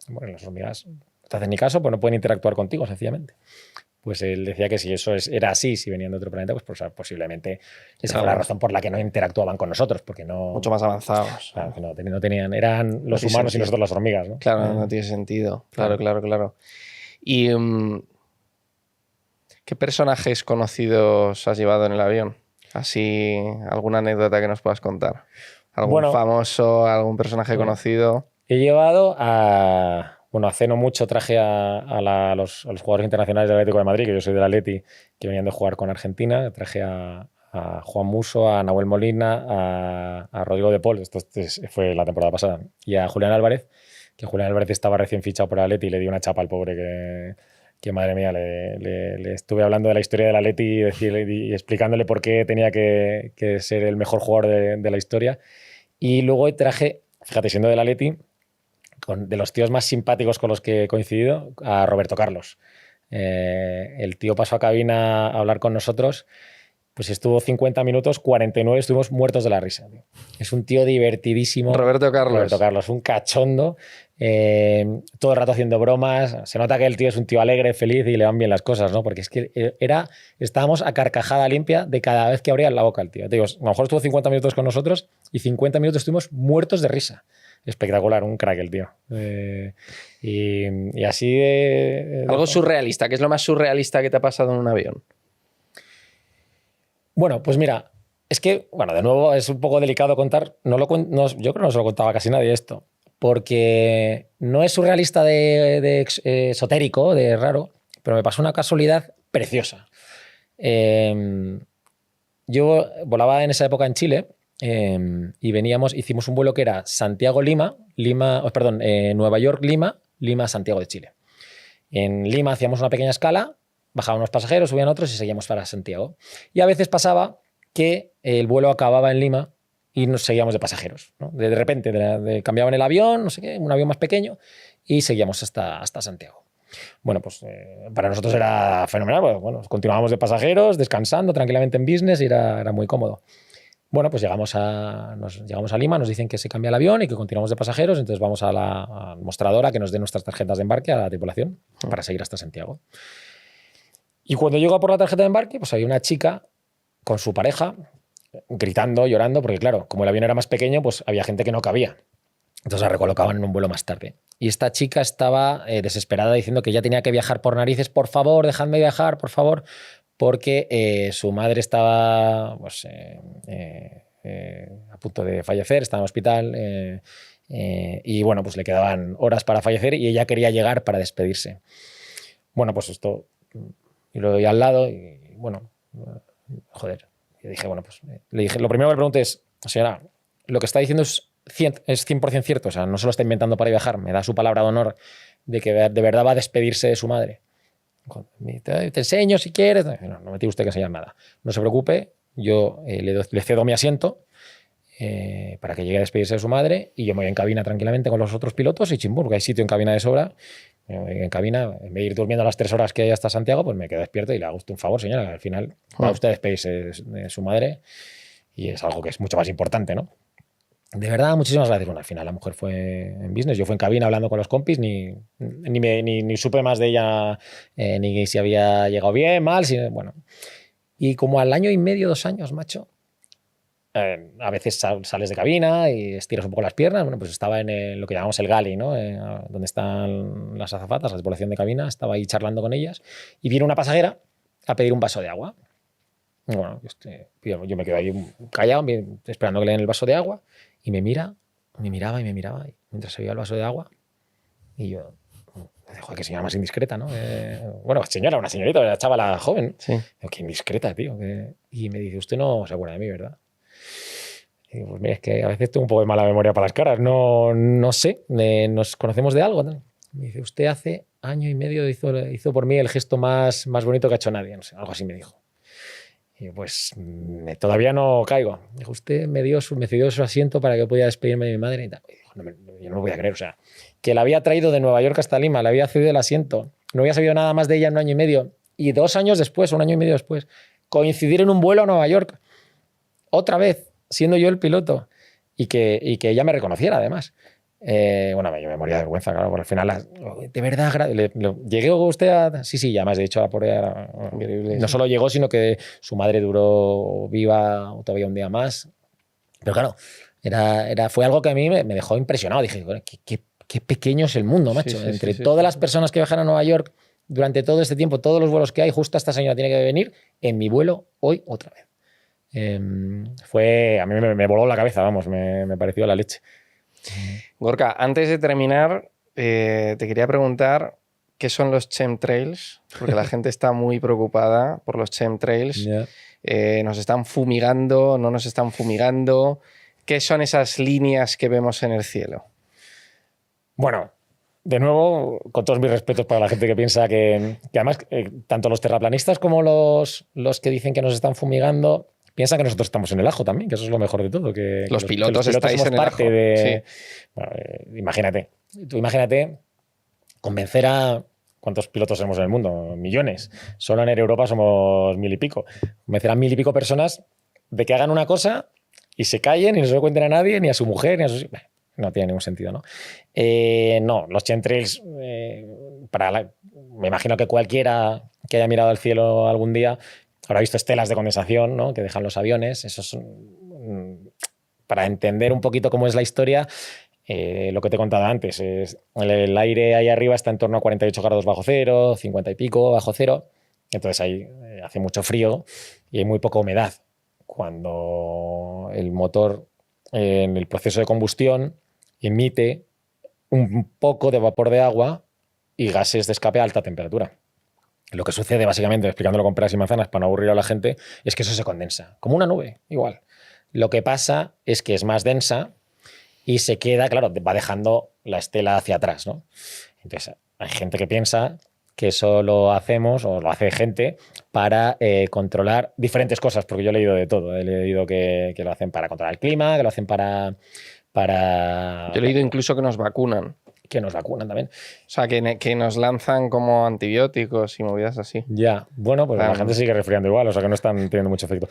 Bueno, las hormigas no te hacen ni caso, pues no pueden interactuar contigo, sencillamente. Pues él decía que si eso era así, si venían de otro planeta, pues posiblemente esa fue la razón por la que no interactuaban con nosotros, porque no... Mucho más avanzados. Claro, que no tenían... Eran los humanos y nosotros las hormigas, ¿no? Claro, no tiene sentido. Claro. Y... ¿qué personajes conocidos has llevado en el avión? Así, alguna anécdota que nos puedas contar. ¿Algún famoso, algún personaje conocido? He llevado hace no mucho traje a los jugadores internacionales del Atlético de Madrid, que yo soy del Atleti, que venían de jugar con Argentina. Traje a Juan Musso, a Nahuel Molina, a Rodrigo de Paul, esto fue la temporada pasada, y a Julián Álvarez, que Julián Álvarez estaba recién fichado por el Atleti y le dio una chapa al pobre que madre mía, le estuve hablando de la historia del Atleti y explicándole por qué tenía que ser el mejor jugador de la historia. Y luego traje, fíjate, siendo del Atleti, de los tíos más simpáticos con los que he coincidido, a Roberto Carlos. El tío pasó a cabina a hablar con nosotros, pues estuvo 50 minutos, 49 estuvimos muertos de la risa. Tío. Es un tío divertidísimo. Roberto Carlos, un cachondo, todo el rato haciendo bromas. Se nota que el tío es un tío alegre, feliz y le van bien las cosas, ¿no? Porque es que estábamos a carcajada limpia de cada vez que abría la boca el tío. Te digo, a lo mejor estuvo 50 minutos con nosotros y 50 minutos estuvimos muertos de risa. Espectacular, un crack el tío. Y así algo surrealista. ¿Qué es lo más surrealista que te ha pasado en un avión? Bueno, pues mira, es que, de nuevo es un poco delicado contar. Yo creo que no se lo contaba casi nadie esto, porque no es surrealista de esotérico, de raro, pero me pasó una casualidad preciosa. Yo volaba en esa época en Chile. Y hicimos un vuelo que era Santiago-Lima, Nueva York-Lima, Lima-Santiago de Chile. En Lima hacíamos una pequeña escala, bajaban unos pasajeros, subían otros y seguíamos para Santiago. Y a veces pasaba que el vuelo acababa en Lima y nos seguíamos de pasajeros, ¿no? De repente cambiaban el avión, no sé qué, un avión más pequeño y seguíamos hasta Santiago. Bueno, pues para nosotros era fenomenal, pues, continuábamos de pasajeros, descansando tranquilamente en business y era muy cómodo. Bueno, pues llegamos a Lima, nos dicen que se cambia el avión y que continuamos de pasajeros, entonces vamos a la mostradora que nos dé nuestras tarjetas de embarque a la tripulación para seguir hasta Santiago. Y cuando llego por la tarjeta de embarque, pues había una chica con su pareja gritando, llorando, porque claro, como el avión era más pequeño, pues había gente que no cabía. Entonces la recolocaban en un vuelo más tarde. Y esta chica estaba desesperada diciendo que ya tenía que viajar por narices, por favor, dejadme viajar, por favor, porque su madre estaba pues, a punto de fallecer, estaba en el hospital y bueno, pues le quedaban horas para fallecer y ella quería llegar para despedirse. Bueno, pues esto, y lo doy al lado y bueno, joder. Y dije, bueno, pues le dije, lo primero que le pregunté es, señora, lo que está diciendo es 100% cierto, o sea, no se lo está inventando para viajar, me da su palabra de honor de que de verdad va a despedirse de su madre. Te enseño si quieres. No me tiene usted que enseñar nada. No se preocupe, yo le cedo mi asiento para que llegue a despedirse de su madre y yo me voy en cabina tranquilamente con los otros pilotos y chimbur, porque hay sitio en cabina de sobra. En cabina, en vez de ir durmiendo a las 3 horas que hay hasta Santiago, pues me quedo despierto y le hago usted un favor, señora, que al final va usted a despedirse de su madre y es algo que es mucho más importante, ¿no? De verdad, muchísimas gracias. Bueno, al final la mujer fue en business, yo fui en cabina hablando con los compis, ni supe más de ella, ni si había llegado bien, mal, bueno. Y como al año y medio, 2 años, macho, a veces sales de cabina y estiras un poco las piernas, bueno, pues estaba en lo que llamamos el galley, ¿no? Donde están las azafatas, la tripulación de cabina, estaba ahí charlando con ellas y viene una pasajera a pedir un vaso de agua. Y bueno, yo me quedo ahí callado, esperando que le den el vaso de agua. Y me miraba y mientras se veía el vaso de agua y yo, joder, qué señora más indiscreta, ¿no? Bueno, señora, una señorita, una chavala joven. Sí. Digo, qué indiscreta, tío. Y me dice, usted no se acuerda de mí, ¿verdad? Y digo, pues mira, es que a veces tengo un poco de mala memoria para las caras. No sé, nos conocemos de algo, ¿no? Me dice, usted hace año y medio hizo por mí el gesto más bonito que ha hecho nadie. No sé, algo así me dijo. Y pues todavía no caigo. Dijo, usted me cedió su asiento para que yo pudiera despedirme de mi madre y tal. Y dijo, yo no me voy a creer, o sea, que la había traído de Nueva York hasta Lima, le había cedido el asiento, no había sabido nada más de ella en un año y medio, y 2 años después, un año y medio después, coincidir en un vuelo a Nueva York, otra vez, siendo yo el piloto, y que ella me reconociera además. Bueno, yo me moría de vergüenza, claro, porque al final, de verdad, ¿llegó usted a...? Sí, ya más de hecho, Increíble, no sí. solo llegó, sino que su madre duró viva todavía un día más. Pero claro, fue algo que a mí me dejó impresionado. Dije, bueno, qué pequeño es el mundo, macho. Sí, Entre sí, todas sí. las personas que viajan a Nueva York durante todo este tiempo, todos los vuelos que hay, justo esta señora tiene que venir en mi vuelo hoy otra vez. A mí me voló la cabeza, vamos, me pareció la leche. Gorka, antes de terminar, te quería preguntar qué son los chemtrails, porque la gente está muy preocupada por los chemtrails. Yeah. Nos están fumigando, no nos están fumigando. ¿Qué son esas líneas que vemos en el cielo? Bueno, de nuevo, con todos mis respetos para la gente que piensa que además, tanto los terraplanistas como los que dicen que nos están fumigando, piensan que nosotros estamos en el ajo también, que eso es lo mejor de todo. Que Los pilotos estáis somos en el parte ajo. de... Sí. Bueno, imagínate convencer a... ¿Cuántos pilotos tenemos en el mundo? Millones. Solo en Air Europa somos 1000 y pico. Convencer a 1000 y pico personas de que hagan una cosa y se callen y no se lo cuenten a nadie, ni a su mujer, ni a sus... No tiene ningún sentido, ¿no? No, los chemtrails, me imagino que cualquiera que haya mirado al cielo algún día habrá visto estelas de condensación, ¿no?, que dejan los aviones. Eso es, para entender un poquito cómo es la historia, lo que te he contado antes, es el aire ahí arriba está en torno a 48 grados bajo cero, 50 y pico bajo cero, entonces ahí hace mucho frío y hay muy poca humedad. Cuando el motor en el proceso de combustión emite un poco de vapor de agua y gases de escape a alta temperatura. Lo que sucede, básicamente, explicándolo con peras y manzanas para no aburrir a la gente, es que eso se condensa, como una nube, igual. Lo que pasa es que es más densa y se queda, claro, va dejando la estela hacia atrás, ¿no? Entonces, hay gente que piensa que eso lo hacemos, o lo hace gente, para controlar diferentes cosas, porque yo he leído de todo. He leído que lo hacen para controlar el clima, que lo hacen para... Yo he leído incluso que nos vacunan. Que nos vacunan también. O sea, que nos lanzan como antibióticos y movidas así. Ya, bueno, pues la gente sigue resfriando igual, o sea que no están teniendo mucho efecto.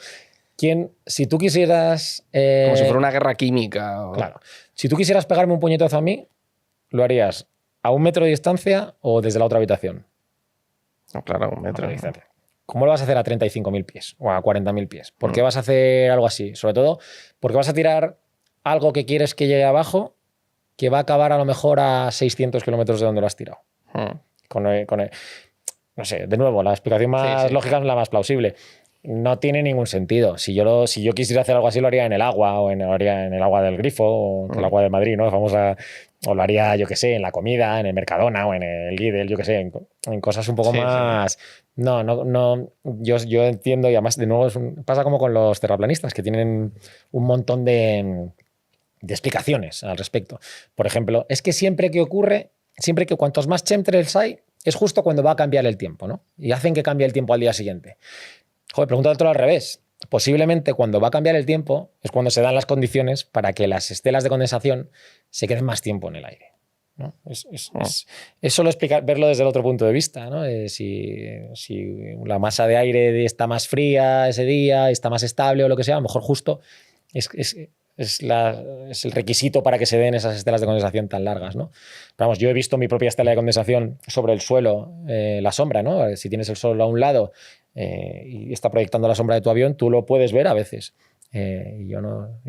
Si tú quisieras... como si fuera una guerra química. Claro. Si tú quisieras pegarme un puñetazo a mí, ¿lo harías a 1 metro de distancia o desde la otra habitación? No, claro, 1 metro. De distancia. ¿Cómo lo vas a hacer a 35.000 pies o a 40.000 pies? ¿Por qué vas a hacer algo así? Sobre todo porque vas a tirar algo que quieres que llegue abajo, que va a acabar a lo mejor a 600 kilómetros de donde lo has tirado. No sé, de nuevo, la explicación más lógica es la más plausible. No tiene ningún sentido. Si yo quisiera hacer algo así, lo haría en el agua, lo haría en el agua del grifo, o en el agua de Madrid, ¿no? O lo haría, yo qué sé, en la comida, en el Mercadona o en el Lidl, yo qué sé, en cosas un poco más... Sí. No. Yo entiendo, y además, de nuevo, pasa como con los terraplanistas, que tienen un montón de explicaciones al respecto. Por ejemplo, es que siempre que cuantos más chemtrails hay, es justo cuando va a cambiar el tiempo, ¿no? Y hacen que cambie el tiempo al día siguiente. Joder, pregúntatelo al revés. Posiblemente cuando va a cambiar el tiempo es cuando se dan las condiciones para que las estelas de condensación se queden más tiempo en el aire, ¿no? Es solo verlo desde el otro punto de vista, ¿no? Si la masa de aire está más fría ese día, está más estable o lo que sea, a lo mejor justo es el requisito para que se den esas estelas de condensación tan largas, ¿no? Pero vamos, yo he visto mi propia estela de condensación sobre el suelo, la sombra, ¿no? Si tienes el sol a un lado y está proyectando la sombra de tu avión, tú lo puedes ver a veces. Y yo no,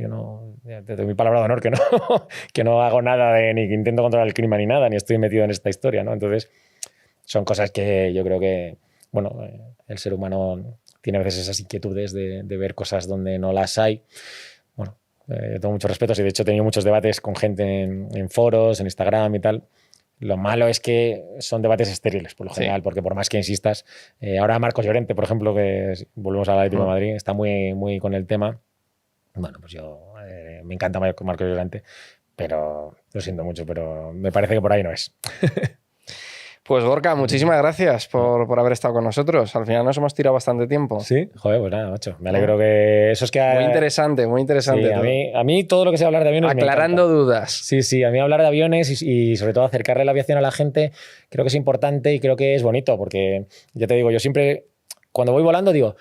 te doy mi palabra de honor que no, que no hago nada ni que intento controlar el clima ni nada, ni estoy metido en esta historia, ¿no? Entonces, son cosas que yo creo que, bueno, el ser humano tiene a veces esas inquietudes de ver cosas donde no las hay. Yo tengo muchos respetos y de hecho he tenido muchos debates con gente en foros, en Instagram y tal, Lo malo es que son debates estériles, por lo general, porque por más que insistas, ahora Marcos Llorente, por ejemplo, volvemos a la Atlético de Madrid, está muy, muy con el tema. Bueno, pues yo me encanta Marcos Llorente, pero lo siento mucho, pero me parece que por ahí no es. Pues Gorka, muchísimas gracias por haber estado con nosotros. Al final nos hemos tirado bastante tiempo. Sí, joder, pues nada, macho. Me alegro que eso es que... Muy interesante, muy interesante. Sí, a mí todo lo que sea hablar de aviones aclarando me dudas. Sí, a mí hablar de aviones y sobre todo acercarle la aviación a la gente creo que es importante y creo que es bonito porque, ya te digo, yo siempre, cuando voy volando, digo,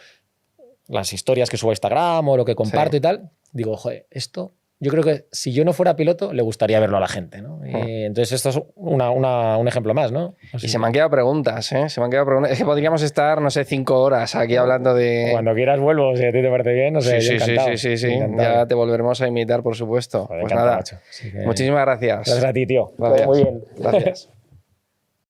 las historias que subo a Instagram o lo que comparto y tal, digo, joder, esto... Yo creo que si yo no fuera piloto, le gustaría verlo a la gente, ¿no? Entonces, esto es un ejemplo más, ¿no? Y se me han quedado preguntas, ¿eh? Se me han quedado preguntas. Es que podríamos estar, no sé, 5 horas aquí hablando de... Cuando quieras vuelvo, si a ti te parece bien, no sé, sí, encantado. Sí. Encantado. Ya te volveremos a invitar, por supuesto. Joder, pues encantado, nada, macho. muchísimas gracias. Gracias a ti, tío. Gracias. Muy bien. Gracias.